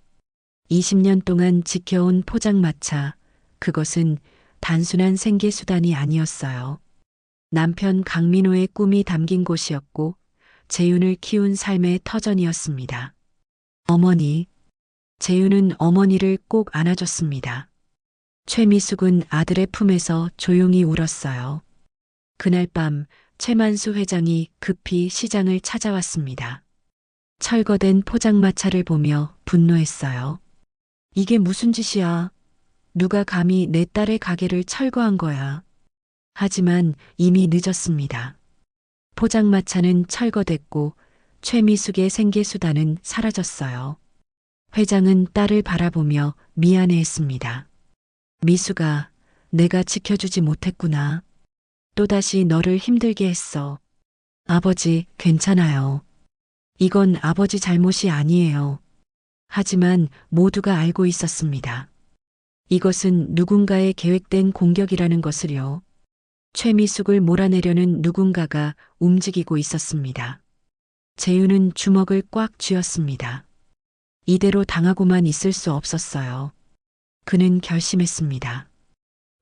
20년 동안 지켜온 포장마차, 그것은 단순한 생계수단이 아니었어요. 남편 강민호의 꿈이 담긴 곳이었고 재윤을 키운 삶의 터전이었습니다. 어머니. 재윤은 어머니를 꼭 안아줬습니다. 최미숙은 아들의 품에서 조용히 울었어요. 그날 밤 최만수 회장이 급히 시장을 찾아왔습니다. 철거된 포장마차를 보며 분노했어요. 이게 무슨 짓이야? 누가 감히 내 딸의 가게를 철거한 거야. 하지만 이미 늦었습니다. 포장마차는 철거됐고 최미숙의 생계수단은 사라졌어요. 회장은 딸을 바라보며 미안해했습니다. 미숙아, 내가 지켜주지 못했구나. 또다시 너를 힘들게 했어. 아버지, 괜찮아요. 이건 아버지 잘못이 아니에요. 하지만 모두가 알고 있었습니다. 이것은 누군가의 계획된 공격이라는 것을요. 최미숙을 몰아내려는 누군가가 움직이고 있었습니다. 재윤은 주먹을 꽉 쥐었습니다. 이대로 당하고만 있을 수 없었어요. 그는 결심했습니다.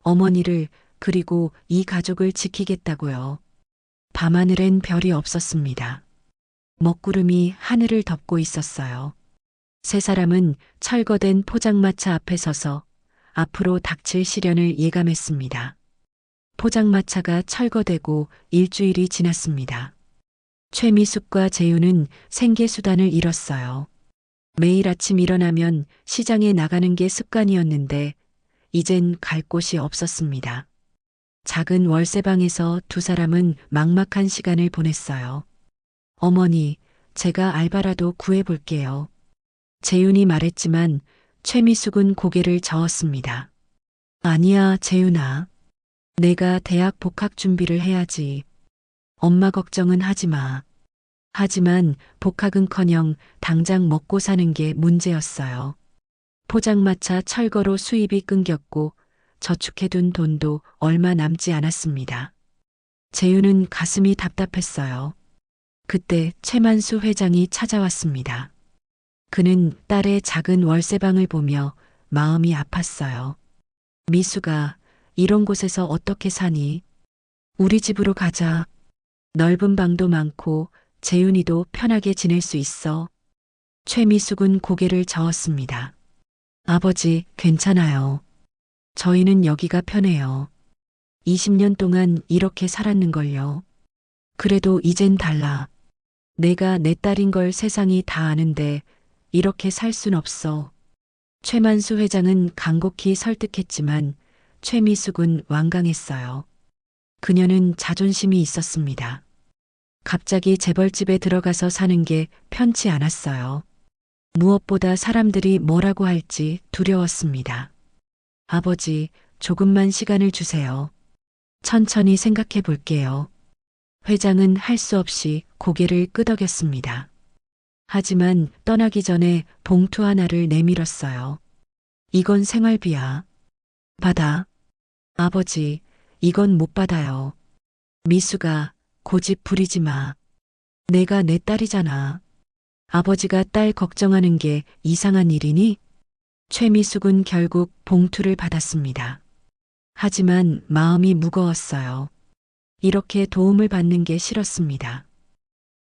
어머니를 그리고 이 가족을 지키겠다고요. 밤하늘엔 별이 없었습니다. 먹구름이 하늘을 덮고 있었어요. 세 사람은 철거된 포장마차 앞에 서서 앞으로 닥칠 시련을 예감했습니다. 포장마차가 철거되고 일주일이 지났습니다. 최미숙과 재윤은 생계수단을 잃었어요. 매일 아침 일어나면 시장에 나가는 게 습관이었는데 이젠 갈 곳이 없었습니다. 작은 월세방에서 두 사람은 막막한 시간을 보냈어요. 어머니, 제가 알바라도 구해볼게요. 재윤이 말했지만 최미숙은 고개를 저었습니다. 아니야, 재윤아. 내가 대학 복학 준비를 해야지. 엄마 걱정은 하지 마. 하지만 복학은커녕 당장 먹고 사는 게 문제였어요. 포장마차 철거로 수입이 끊겼고 저축해둔 돈도 얼마 남지 않았습니다. 재윤은 가슴이 답답했어요. 그때 최만수 회장이 찾아왔습니다. 그는 딸의 작은 월세방을 보며 마음이 아팠어요. 미수가 이런 곳에서 어떻게 사니? 우리 집으로 가자. 넓은 방도 많고 재윤이도 편하게 지낼 수 있어. 최미숙은 고개를 저었습니다. 아버지, 괜찮아요. 저희는 여기가 편해요. 20년 동안 이렇게 살았는걸요. 그래도 이젠 달라. 내가 내 딸인 걸 세상이 다 아는데 이렇게 살 순 없어. 최만수 회장은 간곡히 설득했지만 최미숙은 완강했어요. 그녀는 자존심이 있었습니다. 갑자기 재벌집에 들어가서 사는 게 편치 않았어요. 무엇보다 사람들이 뭐라고 할지 두려웠습니다. 아버지, 조금만 시간을 주세요. 천천히 생각해 볼게요. 회장은 할 수 없이 고개를 끄덕였습니다. 하지만 떠나기 전에 봉투 하나를 내밀었어요. 이건 생활비야. 받아. 아버지, 이건 못 받아요. 미수가 고집 부리지 마. 내가 내 딸이잖아. 아버지가 딸 걱정하는 게 이상한 일이니? 최미숙은 결국 봉투를 받았습니다. 하지만 마음이 무거웠어요. 이렇게 도움을 받는 게 싫었습니다.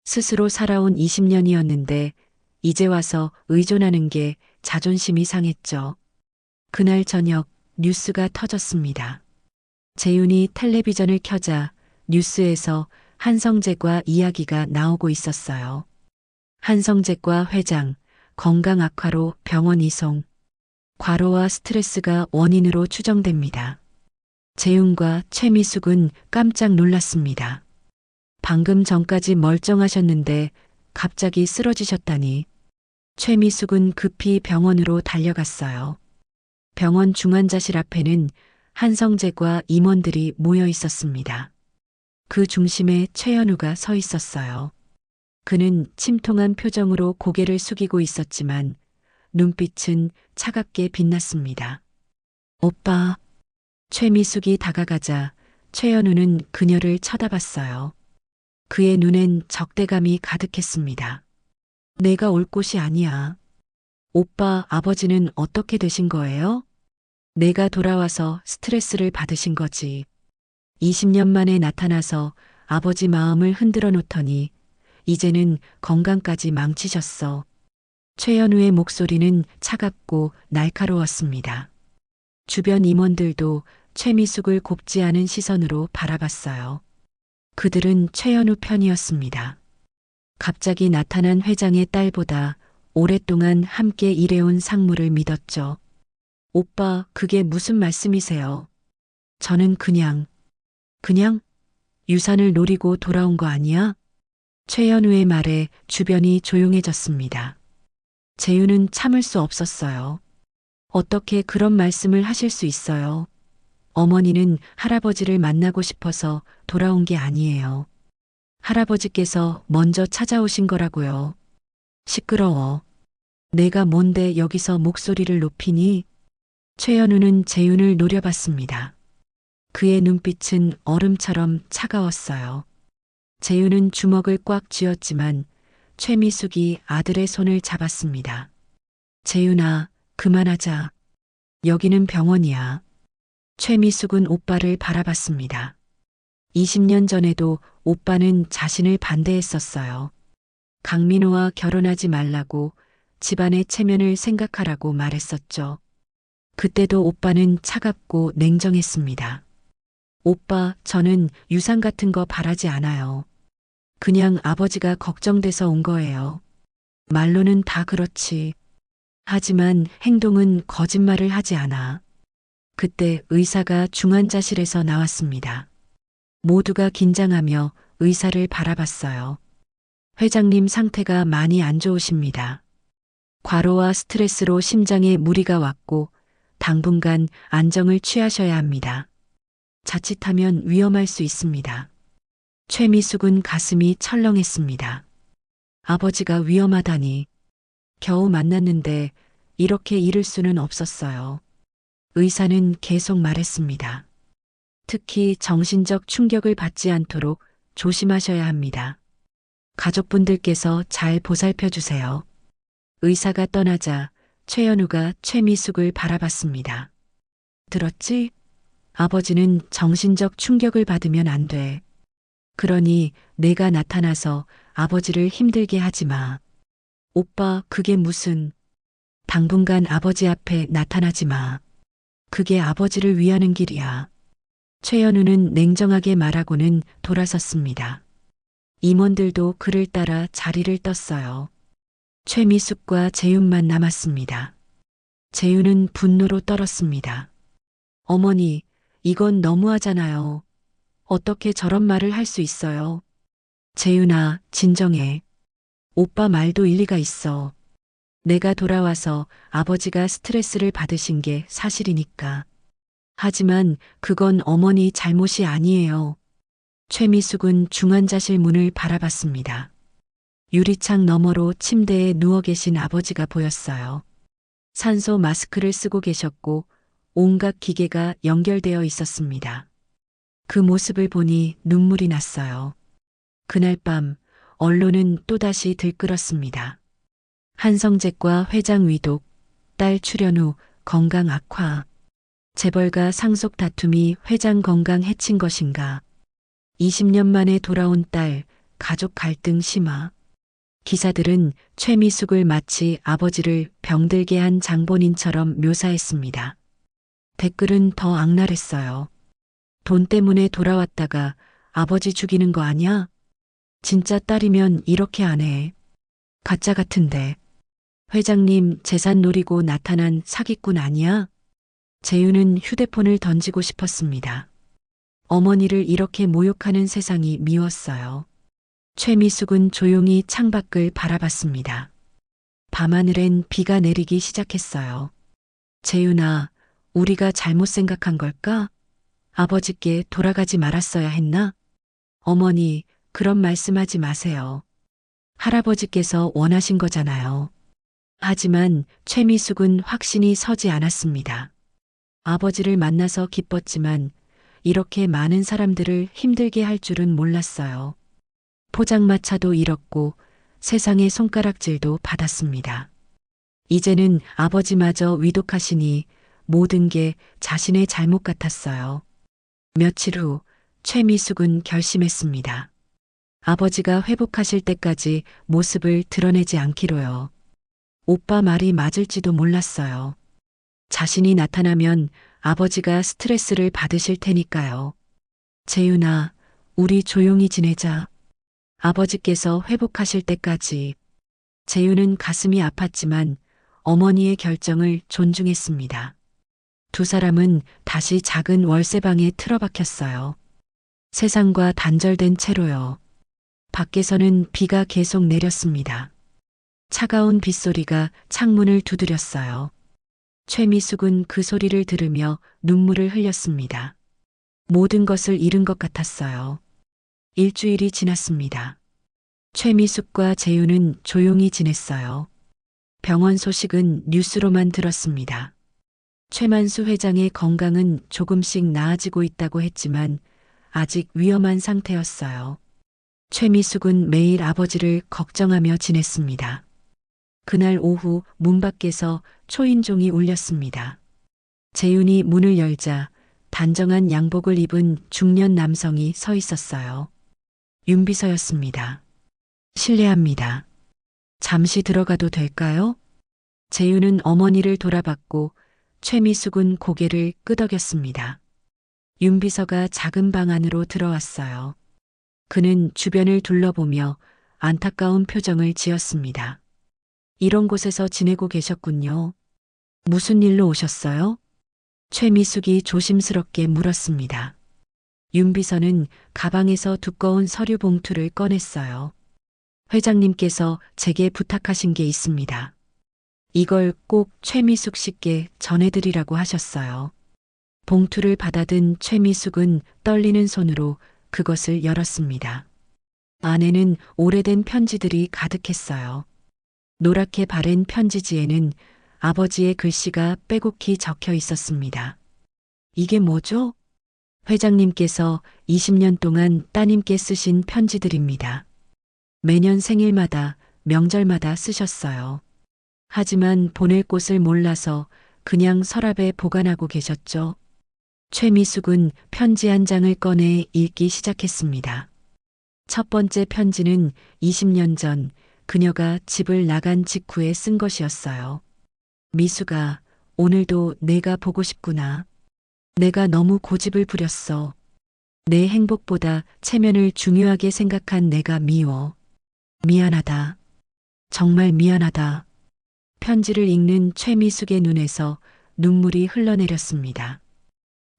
스스로 살아온 20년이었는데 이제 와서 의존하는 게 자존심이 상했죠. 그날 저녁 뉴스가 터졌습니다. 재윤이 텔레비전을 켜자 뉴스에서 한성재과 이야기가 나오고 있었어요. 한성재과 회장, 건강 악화로 병원 이송. 과로와 스트레스가 원인으로 추정됩니다. 재윤과 최미숙은 깜짝 놀랐습니다. 방금 전까지 멀쩡하셨는데 갑자기 쓰러지셨다니. 최미숙은 급히 병원으로 달려갔어요. 병원 중환자실 앞에는 한성재과 임원들이 모여 있었습니다. 그 중심에 최현우가 서 있었어요. 그는 침통한 표정으로 고개를 숙이고 있었지만 눈빛은 차갑게 빛났습니다. 오빠. 최미숙이 다가가자 최현우는 그녀를 쳐다봤어요. 그의 눈엔 적대감이 가득했습니다. 내가 올 곳이 아니야. 오빠, 아버지는 어떻게 되신 거예요? 내가 돌아와서 스트레스를 받으신 거지. 20년 만에 나타나서 아버지 마음을 흔들어 놓더니 이제는 건강까지 망치셨어. 최현우의 목소리는 차갑고 날카로웠습니다. 주변 임원들도 최미숙을 곱지 않은 시선으로 바라봤어요. 그들은 최현우 편이었습니다. 갑자기 나타난 회장의 딸보다 오랫동안 함께 일해온 상무를 믿었죠. 오빠, 그게 무슨 말씀이세요? 저는 그냥 유산을 노리고 돌아온 거 아니야? 최현우의 말에 주변이 조용해졌습니다. 재윤은 참을 수 없었어요. 어떻게 그런 말씀을 하실 수 있어요? 어머니는 할아버지를 만나고 싶어서 돌아온 게 아니에요. 할아버지께서 먼저 찾아오신 거라고요. 시끄러워. 내가 뭔데 여기서 목소리를 높이니? 최현우는 재윤을 노려봤습니다. 그의 눈빛은 얼음처럼 차가웠어요. 재윤은 주먹을 꽉 쥐었지만 최미숙이 아들의 손을 잡았습니다. 재윤아, 그만하자. 여기는 병원이야. 최미숙은 오빠를 바라봤습니다. 20년 전에도 오빠는 자신을 반대했었어요. 강민호와 결혼하지 말라고 집안의 체면을 생각하라고 말했었죠. 그때도 오빠는 차갑고 냉정했습니다. 오빠, 저는 유산 같은 거 바라지 않아요. 그냥 아버지가 걱정돼서 온 거예요. 말로는 다 그렇지. 하지만 행동은 거짓말을 하지 않아. 그때 의사가 중환자실에서 나왔습니다. 모두가 긴장하며 의사를 바라봤어요. 회장님 상태가 많이 안 좋으십니다. 과로와 스트레스로 심장에 무리가 왔고 당분간 안정을 취하셔야 합니다. 자칫하면 위험할 수 있습니다. 최미숙은 가슴이 철렁했습니다. 아버지가 위험하다니. 겨우 만났는데 이렇게 잃을 수는 없었어요. 의사는 계속 말했습니다. 특히 정신적 충격을 받지 않도록 조심하셔야 합니다. 가족분들께서 잘 보살펴 주세요. 의사가 떠나자 최연우가 최미숙을 바라봤습니다. 들었지? 아버지는 정신적 충격을 받으면 안 돼. 그러니 내가 나타나서 아버지를 힘들게 하지 마. 오빠, 그게 무슨. 당분간 아버지 앞에 나타나지 마. 그게 아버지를 위하는 길이야. 최연우는 냉정하게 말하고는 돌아섰습니다. 임원들도 그를 따라 자리를 떴어요. 최미숙과 재윤만 남았습니다. 재윤은 분노로 떨었습니다. 어머니, 이건 너무하잖아요. 어떻게 저런 말을 할 수 있어요? 재윤아, 진정해. 오빠 말도 일리가 있어. 내가 돌아와서 아버지가 스트레스를 받으신 게 사실이니까. 하지만 그건 어머니 잘못이 아니에요. 최미숙은 중환자실 문을 바라봤습니다. 유리창 너머로 침대에 누워 계신 아버지가 보였어요. 산소 마스크를 쓰고 계셨고 온갖 기계가 연결되어 있었습니다. 그 모습을 보니 눈물이 났어요. 그날 밤 언론은 또다시 들끓었습니다. 한성재과 회장 위독, 딸 출연 후 건강 악화, 재벌가 상속 다툼이 회장 건강 해친 것인가, 20년 만에 돌아온 딸, 가족 갈등 심화. 기사들은 최미숙을 마치 아버지를 병들게 한 장본인처럼 묘사했습니다. 댓글은 더 악랄했어요. 돈 때문에 돌아왔다가 아버지 죽이는 거 아니야? 진짜 딸이면 이렇게 안 해. 가짜 같은데. 회장님 재산 노리고 나타난 사기꾼 아니야? 재윤은 휴대폰을 던지고 싶었습니다. 어머니를 이렇게 모욕하는 세상이 미웠어요. 최미숙은 조용히 창밖을 바라봤습니다. 밤하늘엔 비가 내리기 시작했어요. 재윤아, 우리가 잘못 생각한 걸까? 아버지께 돌아가지 말았어야 했나? 어머니, 그런 말씀하지 마세요. 할아버지께서 원하신 거잖아요. 하지만 최미숙은 확신이 서지 않았습니다. 아버지를 만나서 기뻤지만 이렇게 많은 사람들을 힘들게 할 줄은 몰랐어요. 포장마차도 잃었고 세상의 손가락질도 받았습니다. 이제는 아버지마저 위독하시니 모든 게 자신의 잘못 같았어요. 며칠 후 최미숙은 결심했습니다. 아버지가 회복하실 때까지 모습을 드러내지 않기로요. 오빠 말이 맞을지도 몰랐어요. 자신이 나타나면 아버지가 스트레스를 받으실 테니까요. 재윤아, 우리 조용히 지내자. 아버지께서 회복하실 때까지. 재윤은 가슴이 아팠지만 어머니의 결정을 존중했습니다. 두 사람은 다시 작은 월세방에 틀어박혔어요. 세상과 단절된 채로요. 밖에서는 비가 계속 내렸습니다. 차가운 빗소리가 창문을 두드렸어요. 최미숙은 그 소리를 들으며 눈물을 흘렸습니다. 모든 것을 잃은 것 같았어요. 일주일이 지났습니다. 최미숙과 재윤은 조용히 지냈어요. 병원 소식은 뉴스로만 들었습니다. 최만수 회장의 건강은 조금씩 나아지고 있다고 했지만 아직 위험한 상태였어요. 최미숙은 매일 아버지를 걱정하며 지냈습니다. 그날 오후 문 밖에서 초인종이 울렸습니다. 재윤이 문을 열자 단정한 양복을 입은 중년 남성이 서 있었어요. 윤비서였습니다. 실례합니다. 잠시 들어가도 될까요? 재윤은 어머니를 돌아봤고 최미숙은 고개를 끄덕였습니다. 윤비서가 작은 방 안으로 들어왔어요. 그는 주변을 둘러보며 안타까운 표정을 지었습니다. 이런 곳에서 지내고 계셨군요. 무슨 일로 오셨어요? 최미숙이 조심스럽게 물었습니다. 윤 비서는 가방에서 두꺼운 서류 봉투를 꺼냈어요. 회장님께서 제게 부탁하신 게 있습니다. 이걸 꼭 최미숙 씨께 전해드리라고 하셨어요. 봉투를 받아든 최미숙은 떨리는 손으로 그것을 열었습니다. 안에는 오래된 편지들이 가득했어요. 노랗게 바랜 편지지에는 아버지의 글씨가 빼곡히 적혀 있었습니다. 이게 뭐죠? 회장님께서 20년 동안 따님께 쓰신 편지들입니다. 매년 생일마다, 명절마다 쓰셨어요. 하지만 보낼 곳을 몰라서 그냥 서랍에 보관하고 계셨죠. 최미숙은 편지 한 장을 꺼내 읽기 시작했습니다. 첫 번째 편지는 20년 전 그녀가 집을 나간 직후에 쓴 것이었어요. 미숙아, 오늘도 내가 보고 싶구나. 내가 너무 고집을 부렸어. 내 행복보다 체면을 중요하게 생각한 내가 미워. 미안하다. 정말 미안하다. 편지를 읽는 최미숙의 눈에서 눈물이 흘러내렸습니다.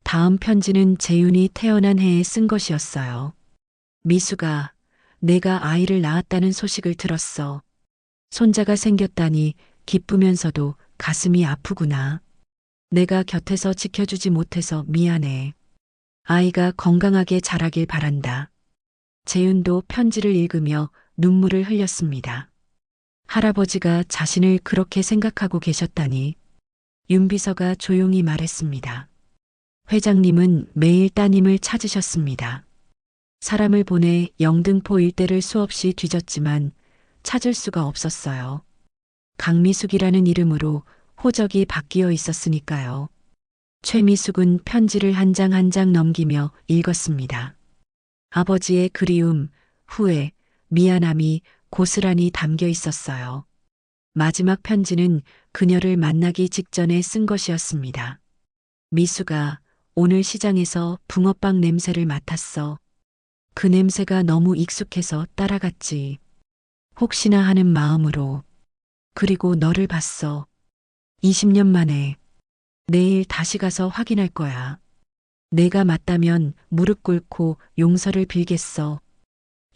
다음 편지는 재윤이 태어난 해에 쓴 것이었어요. 미숙아, 내가 아이를 낳았다는 소식을 들었어. 손자가 생겼다니 기쁘면서도 가슴이 아프구나. 내가 곁에서 지켜주지 못해서 미안해. 아이가 건강하게 자라길 바란다. 재윤도 편지를 읽으며 눈물을 흘렸습니다. 할아버지가 자신을 그렇게 생각하고 계셨다니. 윤 비서가 조용히 말했습니다. 회장님은 매일 따님을 찾으셨습니다. 사람을 보내 영등포 일대를 수없이 뒤졌지만 찾을 수가 없었어요. 강미숙이라는 이름으로 호적이 바뀌어 있었으니까요. 최미숙은 편지를 한 장 한 장 넘기며 읽었습니다. 아버지의 그리움, 후회, 미안함이 고스란히 담겨 있었어요. 마지막 편지는 그녀를 만나기 직전에 쓴 것이었습니다. 미숙아, 오늘 시장에서 붕어빵 냄새를 맡았어. 그 냄새가 너무 익숙해서 따라갔지. 혹시나 하는 마음으로. 그리고 너를 봤어. 20년 만에. 내일 다시 가서 확인할 거야. 내가 맞다면 무릎 꿇고 용서를 빌겠어.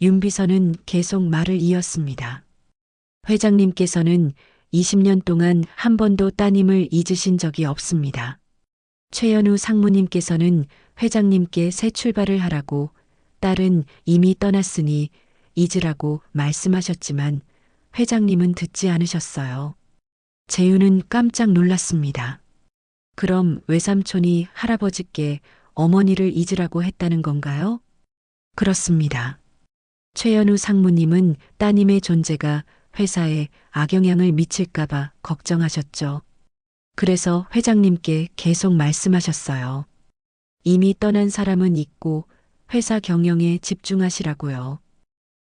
윤 비서는 계속 말을 이었습니다. 회장님께서는 20년 동안 한 번도 따님을 잊으신 적이 없습니다. 최연우 상무님께서는 회장님께 새 출발을 하라고, 딸은 이미 떠났으니 잊으라고 말씀하셨지만 회장님은 듣지 않으셨어요. 재윤은 깜짝 놀랐습니다. 그럼 외삼촌이 할아버지께 어머니를 잊으라고 했다는 건가요? 그렇습니다. 최연우 상무님은 따님의 존재가 회사에 악영향을 미칠까봐 걱정하셨죠. 그래서 회장님께 계속 말씀하셨어요. 이미 떠난 사람은 잊고 회사 경영에 집중하시라고요.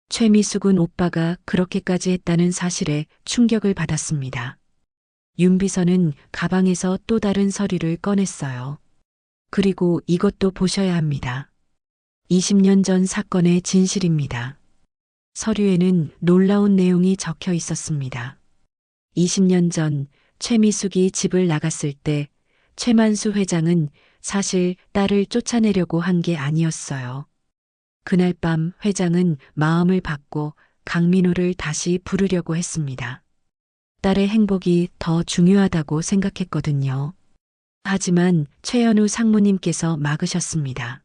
최미숙은 오빠가 그렇게까지 했다는 사실에 충격을 받았습니다. 윤 비서는 가방에서 또 다른 서류를 꺼냈어요. 그리고 이것도 보셔야 합니다. 20년 전 사건의 진실입니다. 서류에는 놀라운 내용이 적혀 있었습니다. 20년 전 최미숙이 집을 나갔을 때 최만수 회장은 사실 딸을 쫓아내려고 한 게 아니었어요. 그날 밤 회장은 마음을 바꿔 강민호를 다시 부르려고 했습니다. 딸의 행복이 더 중요하다고 생각했거든요. 하지만 최연우 상무님께서 막으셨습니다.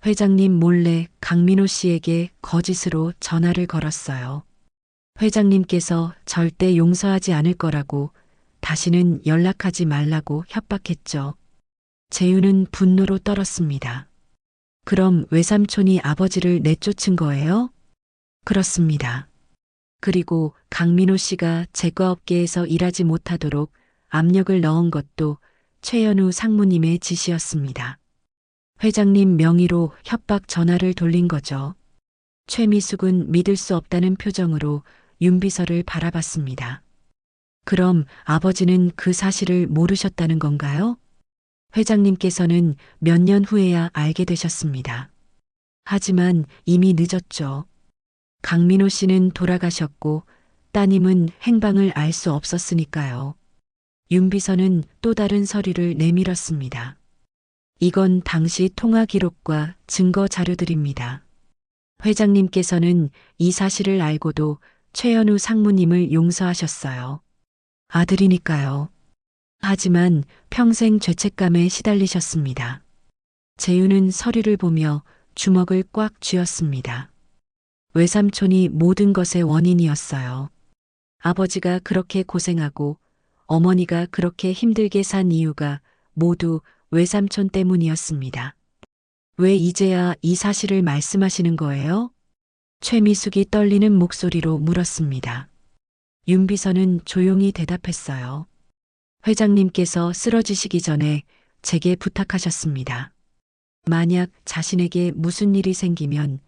회장님 몰래 강민호 씨에게 거짓으로 전화를 걸었어요. 회장님께서 절대 용서하지 않을 거라고, 다시는 연락하지 말라고 협박했죠. 재윤은 분노로 떨었습니다. 그럼 외삼촌이 아버지를 내쫓은 거예요? 그렇습니다. 그리고 강민호 씨가 제과업계에서 일하지 못하도록 압력을 넣은 것도 최연우 상무님의 지시였습니다. 회장님 명의로 협박 전화를 돌린 거죠. 최미숙은 믿을 수 없다는 표정으로 윤 비서를 바라봤습니다. 그럼 아버지는 그 사실을 모르셨다는 건가요? 회장님께서는 몇 년 후에야 알게 되셨습니다. 하지만 이미 늦었죠. 강민호 씨는 돌아가셨고 따님은 행방을 알 수 없었으니까요. 윤 비서는 또 다른 서류를 내밀었습니다. 이건 당시 통화 기록과 증거 자료들입니다. 회장님께서는 이 사실을 알고도 최현우 상무님을 용서하셨어요. 아들이니까요. 하지만 평생 죄책감에 시달리셨습니다. 재윤은 서류를 보며 주먹을 꽉 쥐었습니다. 외삼촌이 모든 것의 원인이었어요. 아버지가 그렇게 고생하고 어머니가 그렇게 힘들게 산 이유가 모두 외삼촌 때문이었습니다. 왜 이제야 이 사실을 말씀하시는 거예요? 최미숙이 떨리는 목소리로 물었습니다. 윤 비서는 조용히 대답했어요. 회장님께서 쓰러지시기 전에 제게 부탁하셨습니다. 만약 자신에게 무슨 일이 생기면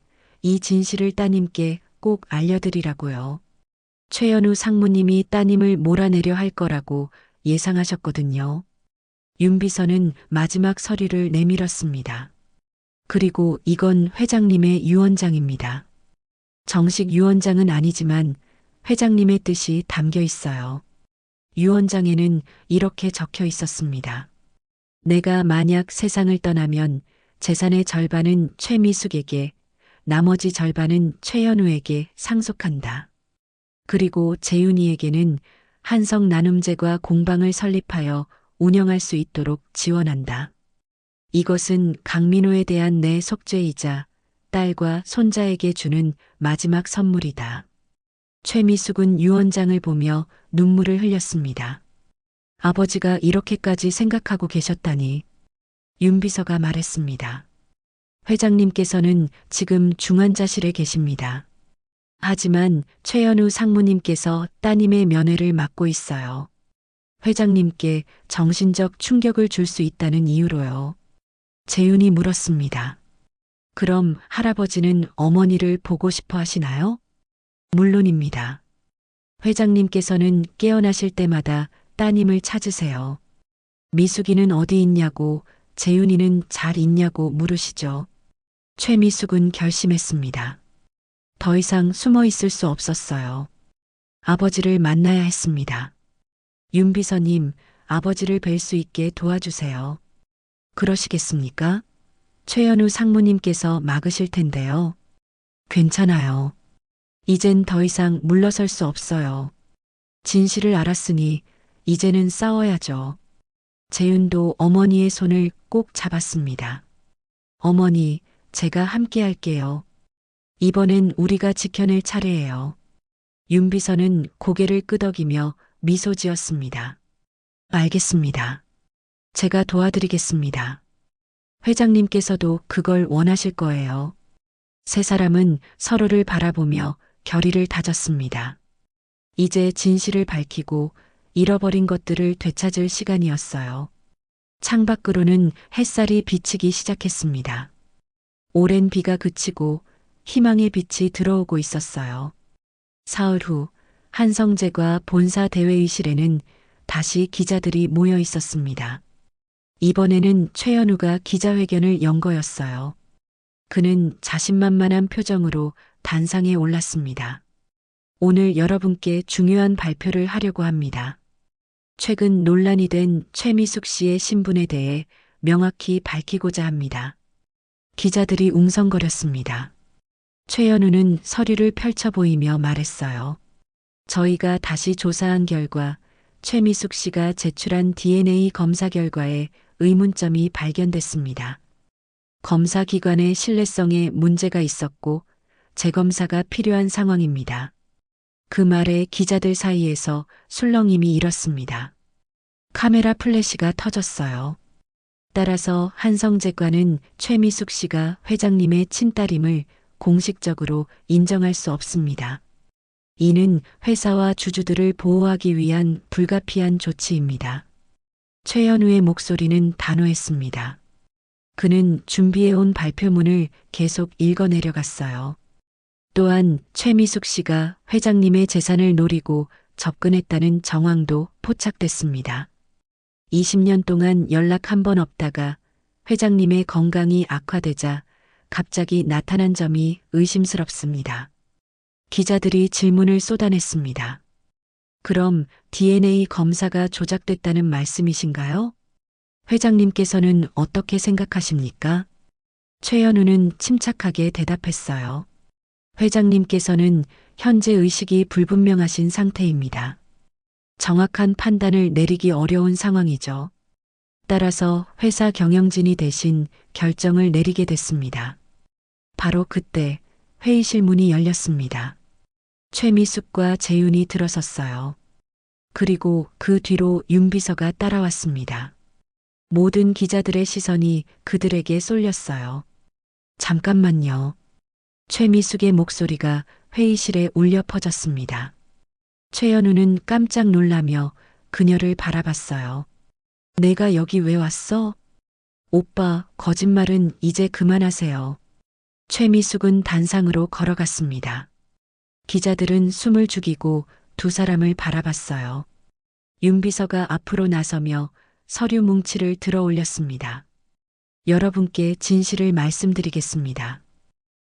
이 진실을 따님께 꼭 알려드리라고요. 최현우 상무님이 따님을 몰아내려 할 거라고 예상하셨거든요. 윤 비서는 마지막 서류를 내밀었습니다. 그리고 이건 회장님의 유언장입니다. 정식 유언장은 아니지만 회장님의 뜻이 담겨 있어요. 유언장에는 이렇게 적혀 있었습니다. 내가 만약 세상을 떠나면 재산의 절반은 최미숙에게, 나머지 절반은 최현우에게 상속한다. 그리고 재윤이에게는 한성 나눔제과 공방을 설립하여 운영할 수 있도록 지원한다. 이것은 강민호에 대한 내 속죄이자 딸과 손자에게 주는 마지막 선물이다. 최미숙은 유언장을 보며 눈물을 흘렸습니다. 아버지가 이렇게까지 생각하고 계셨다니. 윤 비서가 말했습니다. 회장님께서는 지금 중환자실에 계십니다. 하지만 최현우 상무님께서 따님의 면회를 맡고 있어요. 회장님께 정신적 충격을 줄 수 있다는 이유로요. 재윤이 물었습니다. 그럼 할아버지는 어머니를 보고 싶어 하시나요? 물론입니다. 회장님께서는 깨어나실 때마다 따님을 찾으세요. 미숙이는 어디 있냐고, 재윤이는 잘 있냐고 물으시죠. 최미숙은 결심했습니다. 더 이상 숨어 있을 수 없었어요. 아버지를 만나야 했습니다. 윤 비서님, 아버지를 뵐 수 있게 도와주세요. 그러시겠습니까? 최현우 상무님께서 막으실 텐데요. 괜찮아요. 이젠 더 이상 물러설 수 없어요. 진실을 알았으니 이제는 싸워야죠. 재윤도 어머니의 손을 꼭 잡았습니다. 어머니, 제가 함께 할게요. 이번엔 우리가 지켜낼 차례예요. 윤 비서는 고개를 끄덕이며 미소 지었습니다. 알겠습니다. 제가 도와드리겠습니다. 회장님께서도 그걸 원하실 거예요. 세 사람은 서로를 바라보며 결의를 다졌습니다. 이제 진실을 밝히고 잃어버린 것들을 되찾을 시간이었어요. 창밖으로는 햇살이 비치기 시작했습니다. 오랜 비가 그치고 희망의 빛이 들어오고 있었어요. 사흘 후 한성제과 본사 대회의실에는 다시 기자들이 모여 있었습니다. 이번에는 최현우가 기자회견을 연 거였어요. 그는 자신만만한 표정으로 단상에 올랐습니다. 오늘 여러분께 중요한 발표를 하려고 합니다. 최근 논란이 된 최미숙 씨의 신분에 대해 명확히 밝히고자 합니다. 기자들이 웅성거렸습니다. 최현우는 서류를 펼쳐 보이며 말했어요. 저희가 다시 조사한 결과 최미숙 씨가 제출한 DNA 검사 결과에 의문점이 발견됐습니다. 검사 기관의 신뢰성에 문제가 있었고 재검사가 필요한 상황입니다. 그 말에 기자들 사이에서 술렁임이 일었습니다. 카메라 플래시가 터졌어요. 따라서 한성제과는 최미숙 씨가 회장님의 친딸임을 공식적으로 인정할 수 없습니다. 이는 회사와 주주들을 보호하기 위한 불가피한 조치입니다. 최현우의 목소리는 단호했습니다. 그는 준비해온 발표문을 계속 읽어내려갔어요. 또한 최미숙 씨가 회장님의 재산을 노리고 접근했다는 정황도 포착됐습니다. 20년 동안 연락 한 번 없다가 회장님의 건강이 악화되자 갑자기 나타난 점이 의심스럽습니다. 기자들이 질문을 쏟아냈습니다. 그럼 DNA 검사가 조작됐다는 말씀이신가요? 회장님께서는 어떻게 생각하십니까? 최현우는 침착하게 대답했어요. 회장님께서는 현재 의식이 불분명하신 상태입니다. 정확한 판단을 내리기 어려운 상황이죠. 따라서 회사 경영진이 대신 결정을 내리게 됐습니다. 바로 그때 회의실 문이 열렸습니다. 최미숙과 재윤이 들어섰어요. 그리고 그 뒤로 윤 비서가 따라왔습니다. 모든 기자들의 시선이 그들에게 쏠렸어요. 잠깐만요. 최미숙의 목소리가 회의실에 울려 퍼졌습니다. 최현우는 깜짝 놀라며 그녀를 바라봤어요. 내가 여기 왜 왔어? 오빠, 거짓말은 이제 그만하세요. 최미숙은 단상으로 걸어갔습니다. 기자들은 숨을 죽이고 두 사람을 바라봤어요. 윤 비서가 앞으로 나서며 서류 뭉치를 들어 올렸습니다. 여러분께 진실을 말씀드리겠습니다.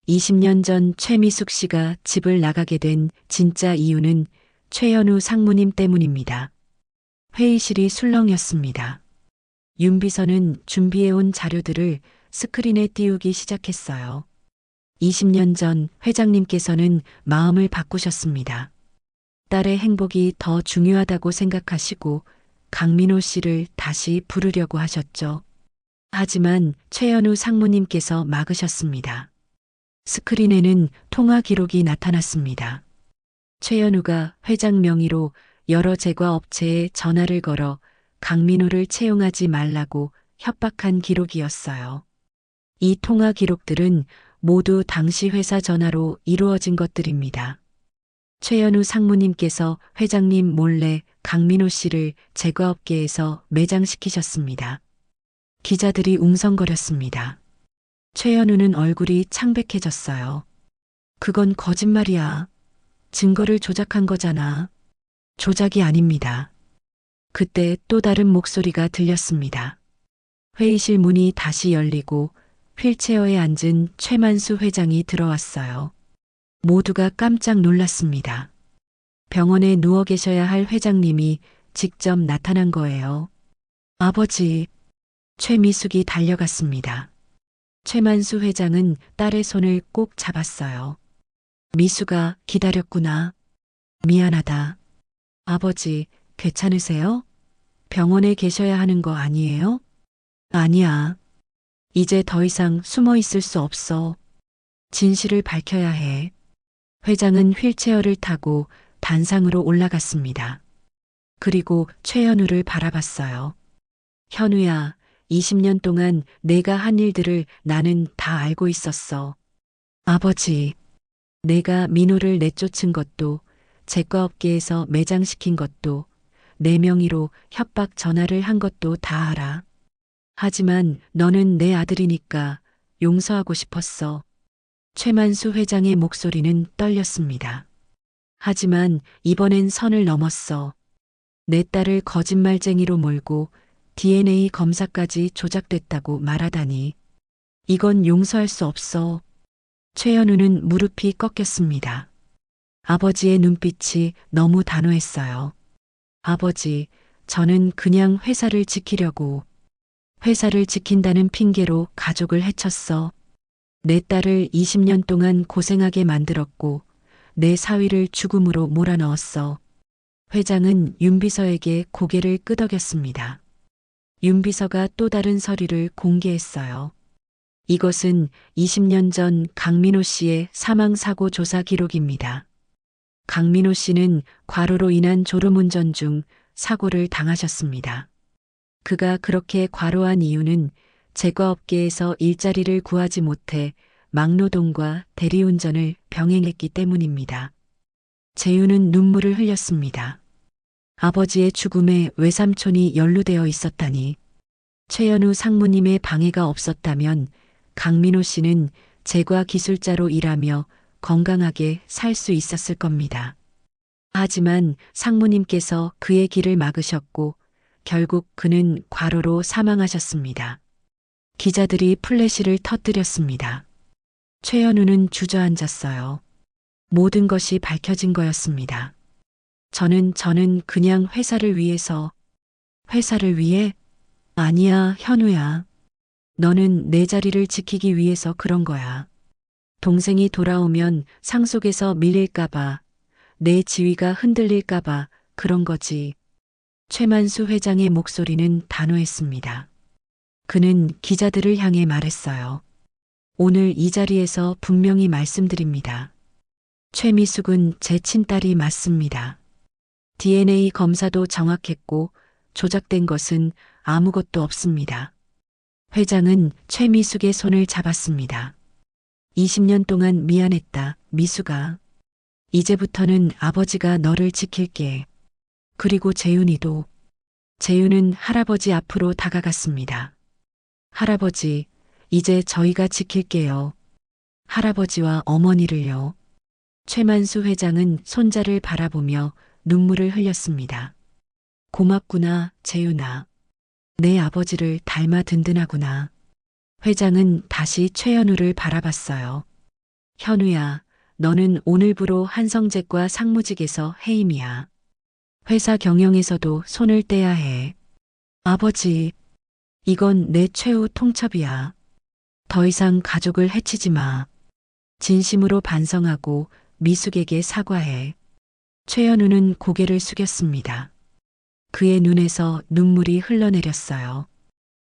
20년 전 최미숙 씨가 집을 나가게 된 진짜 이유는 최현우 상무님 때문입니다. 회의실이 술렁였습니다. 윤 비서는 준비해온 자료들을 스크린에 띄우기 시작했어요. 20년 전 회장님께서는 마음을 바꾸셨습니다. 딸의 행복이 더 중요하다고 생각하시고 강민호 씨를 다시 부르려고 하셨죠. 하지만 최현우 상무님께서 막으셨습니다. 스크린에는 통화 기록이 나타났습니다. 최현우가 회장 명의로 여러 제과 업체에 전화를 걸어 강민호를 채용하지 말라고 협박한 기록이었어요. 이 통화 기록들은 모두 당시 회사 전화로 이루어진 것들입니다. 최현우 상무님께서 회장님 몰래 강민호 씨를 제과업계에서 매장시키셨습니다. 기자들이 웅성거렸습니다. 최현우는 얼굴이 창백해졌어요. 그건 거짓말이야. 증거를 조작한 거잖아. 조작이 아닙니다. 그때 또 다른 목소리가 들렸습니다. 회의실 문이 다시 열리고 휠체어에 앉은 최만수 회장이 들어왔어요. 모두가 깜짝 놀랐습니다. 병원에 누워 계셔야 할 회장님이 직접 나타난 거예요. 아버지, 최미숙이 달려갔습니다. 최만수 회장은 딸의 손을 꼭 잡았어요. 미수가 기다렸구나. 미안하다. 아버지, 괜찮으세요? 병원에 계셔야 하는 거 아니에요? 아니야. 이제 더 이상 숨어 있을 수 없어. 진실을 밝혀야 해. 회장은 휠체어를 타고 단상으로 올라갔습니다. 그리고 최현우를 바라봤어요. 현우야, 20년 동안 내가 한 일들을 나는 다 알고 있었어. 아버지, 내가 민호를 내쫓은 것도, 제과업계에서 매장시킨 것도, 내 명의로 협박 전화를 한 것도 다 알아. 하지만 너는 내 아들이니까 용서하고 싶었어. 최만수 회장의 목소리는 떨렸습니다. 하지만 이번엔 선을 넘었어. 내 딸을 거짓말쟁이로 몰고 DNA 검사까지 조작됐다고 말하다니. 이건 용서할 수 없어. 최현우는 무릎이 꺾였습니다. 아버지의 눈빛이 너무 단호했어요. 아버지, 저는 그냥 회사를 지키려고. 회사를 지킨다는 핑계로 가족을 해쳤어. 내 딸을 20년 동안 고생하게 만들었고 내 사위를 죽음으로 몰아넣었어. 회장은 윤 비서에게 고개를 끄덕였습니다. 윤 비서가 또 다른 서류를 공개했어요. 이것은 20년 전 강민호 씨의 사망사고 조사 기록입니다. 강민호 씨는 과로로 인한 졸음운전 중 사고를 당하셨습니다. 그가 그렇게 과로한 이유는 제과업계에서 일자리를 구하지 못해 막노동과 대리운전을 병행했기 때문입니다. 재윤은 눈물을 흘렸습니다. 아버지의 죽음에 외삼촌이 연루되어 있었다니. 최현우 상무님의 방해가 없었다면 강민호 씨는 제과 기술자로 일하며 건강하게 살 수 있었을 겁니다. 하지만 상무님께서 그의 길을 막으셨고 결국 그는 과로로 사망하셨습니다. 기자들이 플래시를 터뜨렸습니다. 최현우는 주저앉았어요. 모든 것이 밝혀진 거였습니다. 저는 그냥 회사를 위해서. 회사를 위해? 아니야, 현우야. 너는 내 자리를 지키기 위해서 그런 거야. 동생이 돌아오면 상속에서 밀릴까봐, 내 지위가 흔들릴까봐 그런 거지. 최만수 회장의 목소리는 단호했습니다. 그는 기자들을 향해 말했어요. 오늘 이 자리에서 분명히 말씀드립니다. 최미숙은 제 친딸이 맞습니다. DNA 검사도 정확했고 조작된 것은 아무것도 없습니다. 회장은 최미숙의 손을 잡았습니다. 20년 동안 미안했다, 미숙아. 이제부터는 아버지가 너를 지킬게. 그리고 재윤이도. 재윤은 할아버지 앞으로 다가갔습니다. 할아버지, 이제 저희가 지킬게요. 할아버지와 어머니를요. 최만수 회장은 손자를 바라보며 눈물을 흘렸습니다. 고맙구나, 재윤아. 내 아버지를 닮아 든든하구나. 회장은 다시 최현우를 바라봤어요. 현우야, 너는 오늘부로 한성재과 상무직에서 해임이야. 회사 경영에서도 손을 떼야 해. 아버지, 이건 내 최후 통첩이야. 더 이상 가족을 해치지 마. 진심으로 반성하고 미숙에게 사과해. 최현우는 고개를 숙였습니다. 그의 눈에서 눈물이 흘러내렸어요.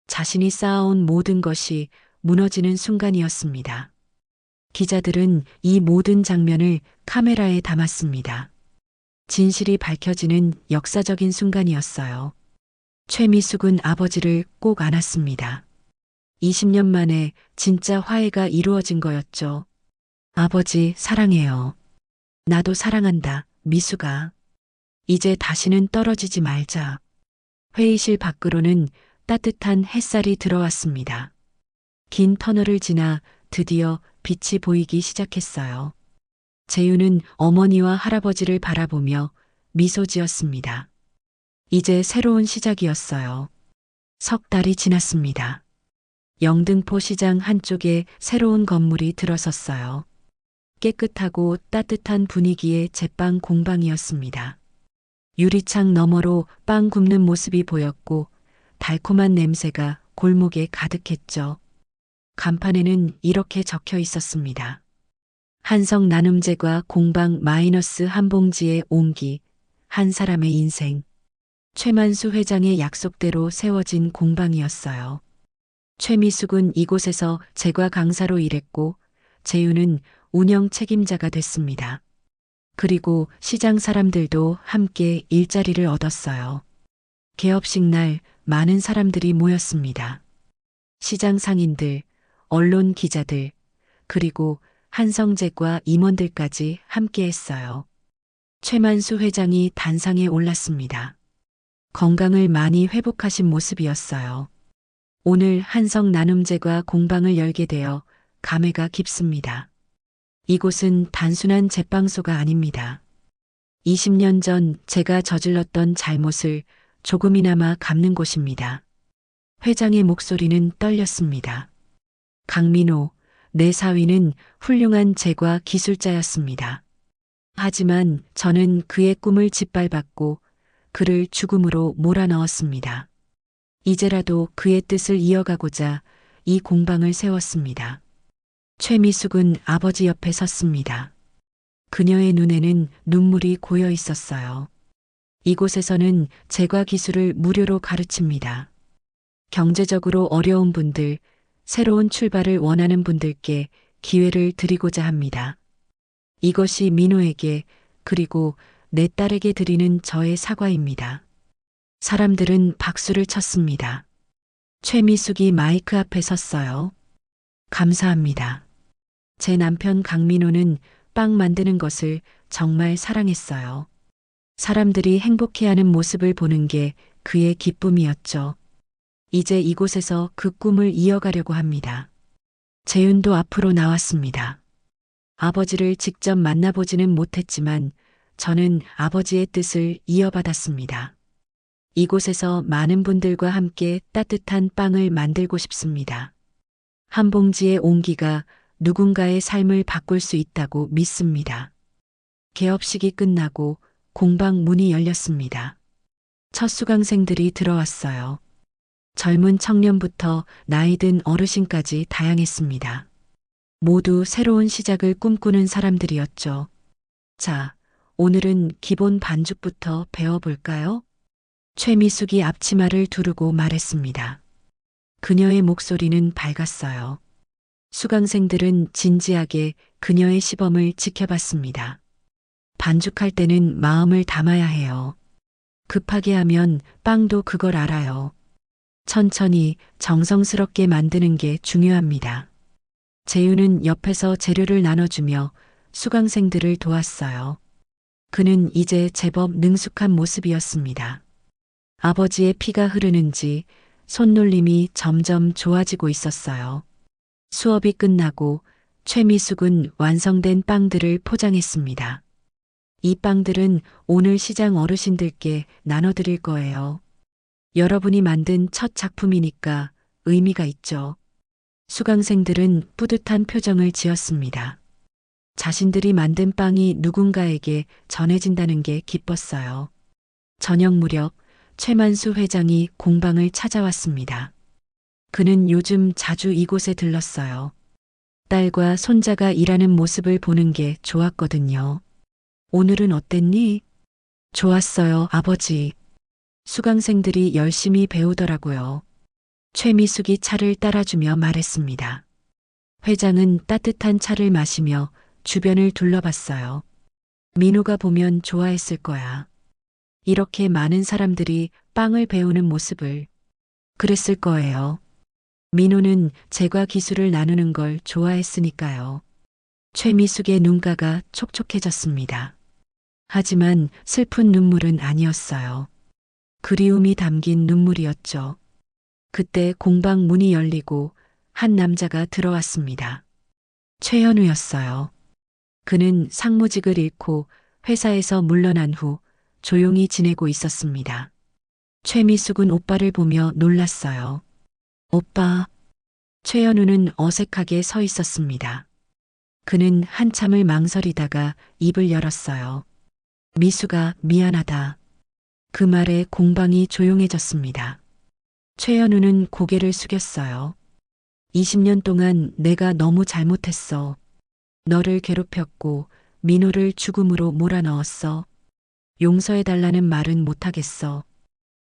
자신이 쌓아온 모든 것이 무너지는 순간이었습니다. 기자들은 이 모든 장면을 카메라에 담았습니다. 진실이 밝혀지는 역사적인 순간이었어요. 최미숙은 아버지를 꼭 안았습니다. 20년 만에 진짜 화해가 이루어진 거였죠. 아버지, 사랑해요. 나도 사랑한다, 미숙아. 이제 다시는 떨어지지 말자. 회의실 밖으로는 따뜻한 햇살이 들어왔습니다. 긴 터널을 지나 드디어 빛이 보이기 시작했어요. 재윤은 어머니와 할아버지를 바라보며 미소 지었습니다. 이제 새로운 시작이었어요. 석 달이 지났습니다. 영등포 시장 한쪽에 새로운 건물이 들어섰어요. 깨끗하고 따뜻한 분위기의 제빵 공방이었습니다. 유리창 너머로 빵 굽는 모습이 보였고 달콤한 냄새가 골목에 가득했죠. 간판에는 이렇게 적혀 있었습니다. 한성 나눔제과 공방 마이너스 한 봉지의 옹기, 한 사람의 인생. 최만수 회장의 약속대로 세워진 공방이었어요. 최미숙은 이곳에서 제과 강사로 일했고 재윤은 운영 책임자가 됐습니다. 그리고 시장 사람들도 함께 일자리를 얻었어요. 개업식 날 많은 사람들이 모였습니다. 시장 상인들, 언론 기자들, 그리고 한성제과 임원들까지 함께 했어요. 최만수 회장이 단상에 올랐습니다. 건강을 많이 회복하신 모습이었어요. 오늘 한성 나눔제과 공방을 열게 되어 감회가 깊습니다. 이곳은 단순한 제빵소가 아닙니다. 20년 전 제가 저질렀던 잘못을 조금이나마 갚는 곳입니다. 회장의 목소리는 떨렸습니다. 강민호, 내 사위는 훌륭한 제과 기술자였습니다. 하지만 저는 그의 꿈을 짓밟았고 그를 죽음으로 몰아넣었습니다. 이제라도 그의 뜻을 이어가고자 이 공방을 세웠습니다. 최미숙은 아버지 옆에 섰습니다. 그녀의 눈에는 눈물이 고여 있었어요. 이곳에서는 제과 기술을 무료로 가르칩니다. 경제적으로 어려운 분들, 새로운 출발을 원하는 분들께 기회를 드리고자 합니다. 이것이 민호에게 그리고 내 딸에게 드리는 저의 사과입니다. 사람들은 박수를 쳤습니다. 최미숙이 마이크 앞에 섰어요. 감사합니다. 제 남편 강민호는 빵 만드는 것을 정말 사랑했어요. 사람들이 행복해하는 모습을 보는 게 그의 기쁨이었죠. 이제 이곳에서 그 꿈을 이어가려고 합니다. 재윤도 앞으로 나왔습니다. 아버지를 직접 만나보지는 못했지만 저는 아버지의 뜻을 이어받았습니다. 이곳에서 많은 분들과 함께 따뜻한 빵을 만들고 싶습니다. 한 봉지의 온기가 누군가의 삶을 바꿀 수 있다고 믿습니다. 개업식이 끝나고 공방 문이 열렸습니다. 첫 수강생들이 들어왔어요. 젊은 청년부터 나이 든 어르신까지 다양했습니다. 모두 새로운 시작을 꿈꾸는 사람들이었죠. 자, 오늘은 기본 반죽부터 배워볼까요? 최미숙이 앞치마를 두르고 말했습니다. 그녀의 목소리는 밝았어요. 수강생들은 진지하게 그녀의 시범을 지켜봤습니다. 반죽할 때는 마음을 담아야 해요. 급하게 하면 빵도 그걸 알아요. 천천히 정성스럽게 만드는 게 중요합니다. 재윤은 옆에서 재료를 나눠주며 수강생들을 도왔어요. 그는 이제 제법 능숙한 모습이었습니다. 아버지의 피가 흐르는지 손놀림이 점점 좋아지고 있었어요. 수업이 끝나고 최미숙은 완성된 빵들을 포장했습니다. 이 빵들은 오늘 시장 어르신들께 나눠드릴 거예요. 여러분이 만든 첫 작품이니까 의미가 있죠. 수강생들은 뿌듯한 표정을 지었습니다. 자신들이 만든 빵이 누군가에게 전해진다는 게 기뻤어요. 저녁 무렵 최만수 회장이 공방을 찾아왔습니다. 그는 요즘 자주 이곳에 들렀어요. 딸과 손자가 일하는 모습을 보는 게 좋았거든요. 오늘은 어땠니? 좋았어요, 아버지. 수강생들이 열심히 배우더라고요. 최미숙이 차를 따라주며 말했습니다. 회장은 따뜻한 차를 마시며 주변을 둘러봤어요. 민호가 보면 좋아했을 거야. 이렇게 많은 사람들이 빵을 배우는 모습을. 그랬을 거예요. 민호는 제과 기술을 나누는 걸 좋아했으니까요. 최미숙의 눈가가 촉촉해졌습니다. 하지만 슬픈 눈물은 아니었어요. 그리움이 담긴 눈물이었죠. 그때 공방 문이 열리고 한 남자가 들어왔습니다. 최현우였어요. 그는 상무직을 잃고 회사에서 물러난 후 조용히 지내고 있었습니다. 최미숙은 오빠를 보며 놀랐어요. 오빠. 최현우는 어색하게 서 있었습니다. 그는 한참을 망설이다가 입을 열었어요. 미숙아, 미안하다. 그 말에 공방이 조용해졌습니다. 최현우는 고개를 숙였어요. 20년 동안 내가 너무 잘못했어. 너를 괴롭혔고 민호를 죽음으로 몰아넣었어. 용서해달라는 말은 못하겠어.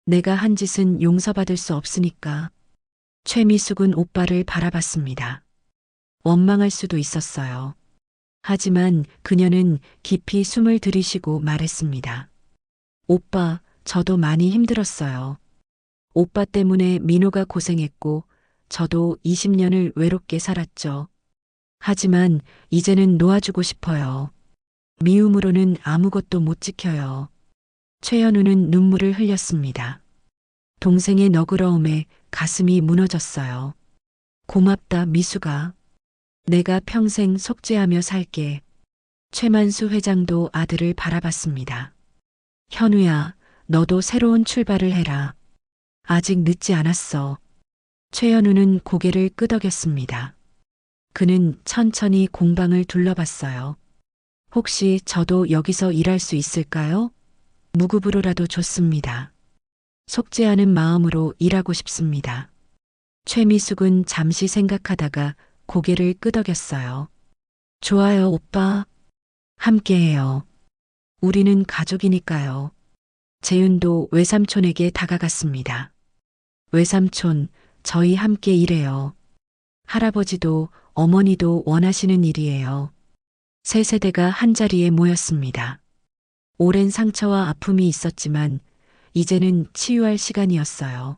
내가 한 짓은 용서받을 수 없으니까. 최미숙은 오빠를 바라봤습니다. 원망할 수도 있었어요. 하지만 그녀는 깊이 숨을 들이쉬고 말했습니다. 오빠, 저도 많이 힘들었어요. 오빠 때문에 민호가 고생했고 저도 20년을 외롭게 살았죠. 하지만 이제는 놓아주고 싶어요. 미움으로는 아무것도 못 지켜요. 최현우는 눈물을 흘렸습니다. 동생의 너그러움에 가슴이 무너졌어요. 고맙다, 미숙아. 내가 평생 속죄하며 살게. 최만수 회장도 아들을 바라봤습니다. 현우야, 너도 새로운 출발을 해라. 아직 늦지 않았어. 최현우는 고개를 끄덕였습니다. 그는 천천히 공방을 둘러봤어요. 혹시 저도 여기서 일할 수 있을까요? 무급으로라도 좋습니다. 속죄하는 마음으로 일하고 싶습니다. 최미숙은 잠시 생각하다가 고개를 끄덕였어요. 좋아요, 오빠. 함께해요. 우리는 가족이니까요. 재윤도 외삼촌에게 다가갔습니다. 외삼촌, 저희 함께 일해요. 할아버지도 어머니도 원하시는 일이에요. 세 세대가 한자리에 모였습니다. 오랜 상처와 아픔이 있었지만 이제는 치유할 시간이었어요.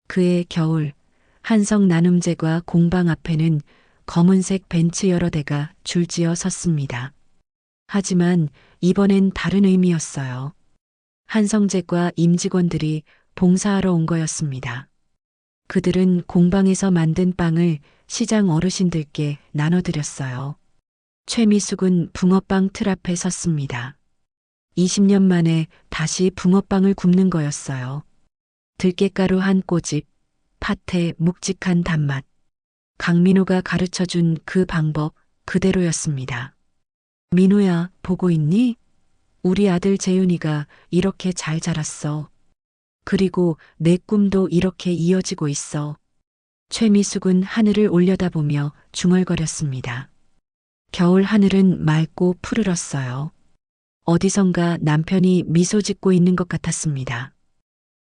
그해 겨울 한성 나눔제과 공방 앞에는 검은색 벤츠 여러 대가 줄지어 섰습니다. 하지만 이번엔 다른 의미였어요. 한성제과 임직원들이 봉사하러 온 거였습니다. 그들은 공방에서 만든 빵을 시장 어르신들께 나눠드렸어요. 최미숙은 붕어빵 틀 앞에 섰습니다. 20년 만에 다시 붕어빵을 굽는 거였어요. 들깨가루 한 꼬집, 팥에 묵직한 단맛. 강민호가 가르쳐준 그 방법 그대로였습니다. 민호야, 보고 있니? 우리 아들 재윤이가 이렇게 잘 자랐어. 그리고 내 꿈도 이렇게 이어지고 있어. 최미숙은 하늘을 올려다보며 중얼거렸습니다. 겨울 하늘은 맑고 푸르렀어요. 어디선가 남편이 미소 짓고 있는 것 같았습니다.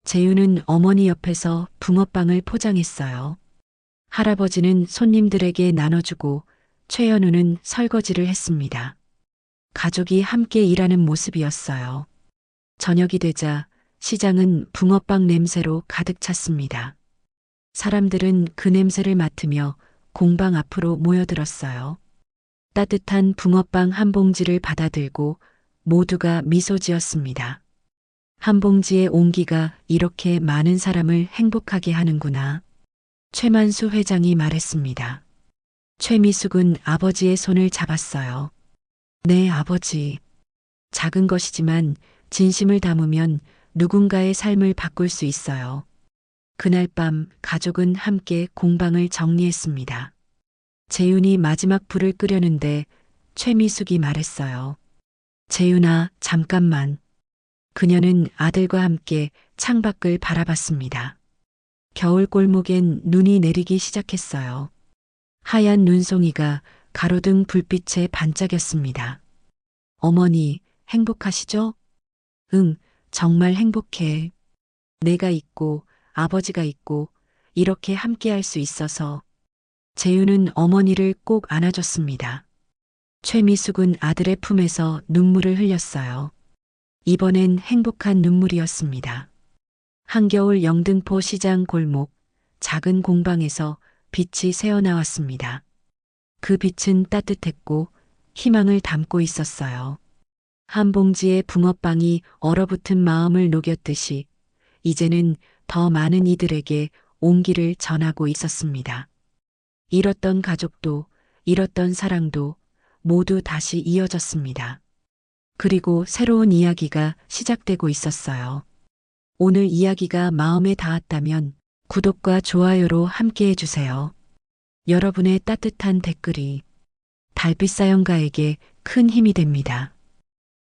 재윤은 어머니 옆에서 붕어빵을 포장했어요. 할아버지는 손님들에게 나눠주고 최연우는 설거지를 했습니다. 가족이 함께 일하는 모습이었어요. 저녁이 되자 시장은 붕어빵 냄새로 가득 찼습니다. 사람들은 그 냄새를 맡으며 공방 앞으로 모여들었어요. 따뜻한 붕어빵 한 봉지를 받아들고 모두가 미소 지었습니다. 한 봉지의 온기가 이렇게 많은 사람을 행복하게 하는구나. 최만수 회장이 말했습니다. 최미숙은 아버지의 손을 잡았어요. 네, 아버지. 작은 것이지만 진심을 담으면 누군가의 삶을 바꿀 수 있어요. 그날 밤 가족은 함께 공방을 정리했습니다. 재윤이 마지막 불을 끄려는데 최미숙이 말했어요. 재윤아, 잠깐만. 그녀는 아들과 함께 창밖을 바라봤습니다. 겨울 골목엔 눈이 내리기 시작했어요. 하얀 눈송이가 가로등 불빛에 반짝였습니다. 어머니, 행복하시죠? 응, 정말 행복해. 내가 있고 아버지가 있고 이렇게 함께할 수 있어서. 재윤은 어머니를 꼭 안아줬습니다. 최미숙은 아들의 품에서 눈물을 흘렸어요. 이번엔 행복한 눈물이었습니다. 한겨울 영등포 시장 골목, 작은 공방에서 빛이 새어나왔습니다. 그 빛은 따뜻했고 희망을 담고 있었어요. 한 봉지의 붕어빵이 얼어붙은 마음을 녹였듯이 이제는 더 많은 이들에게 온기를 전하고 있었습니다. 잃었던 가족도 잃었던 사랑도 모두 다시 이어졌습니다. 그리고 새로운 이야기가 시작되고 있었어요. 오늘 이야기가 마음에 닿았다면 구독과 좋아요로 함께 해주세요. 여러분의 따뜻한 댓글이 달빛 사연가에게 큰 힘이 됩니다.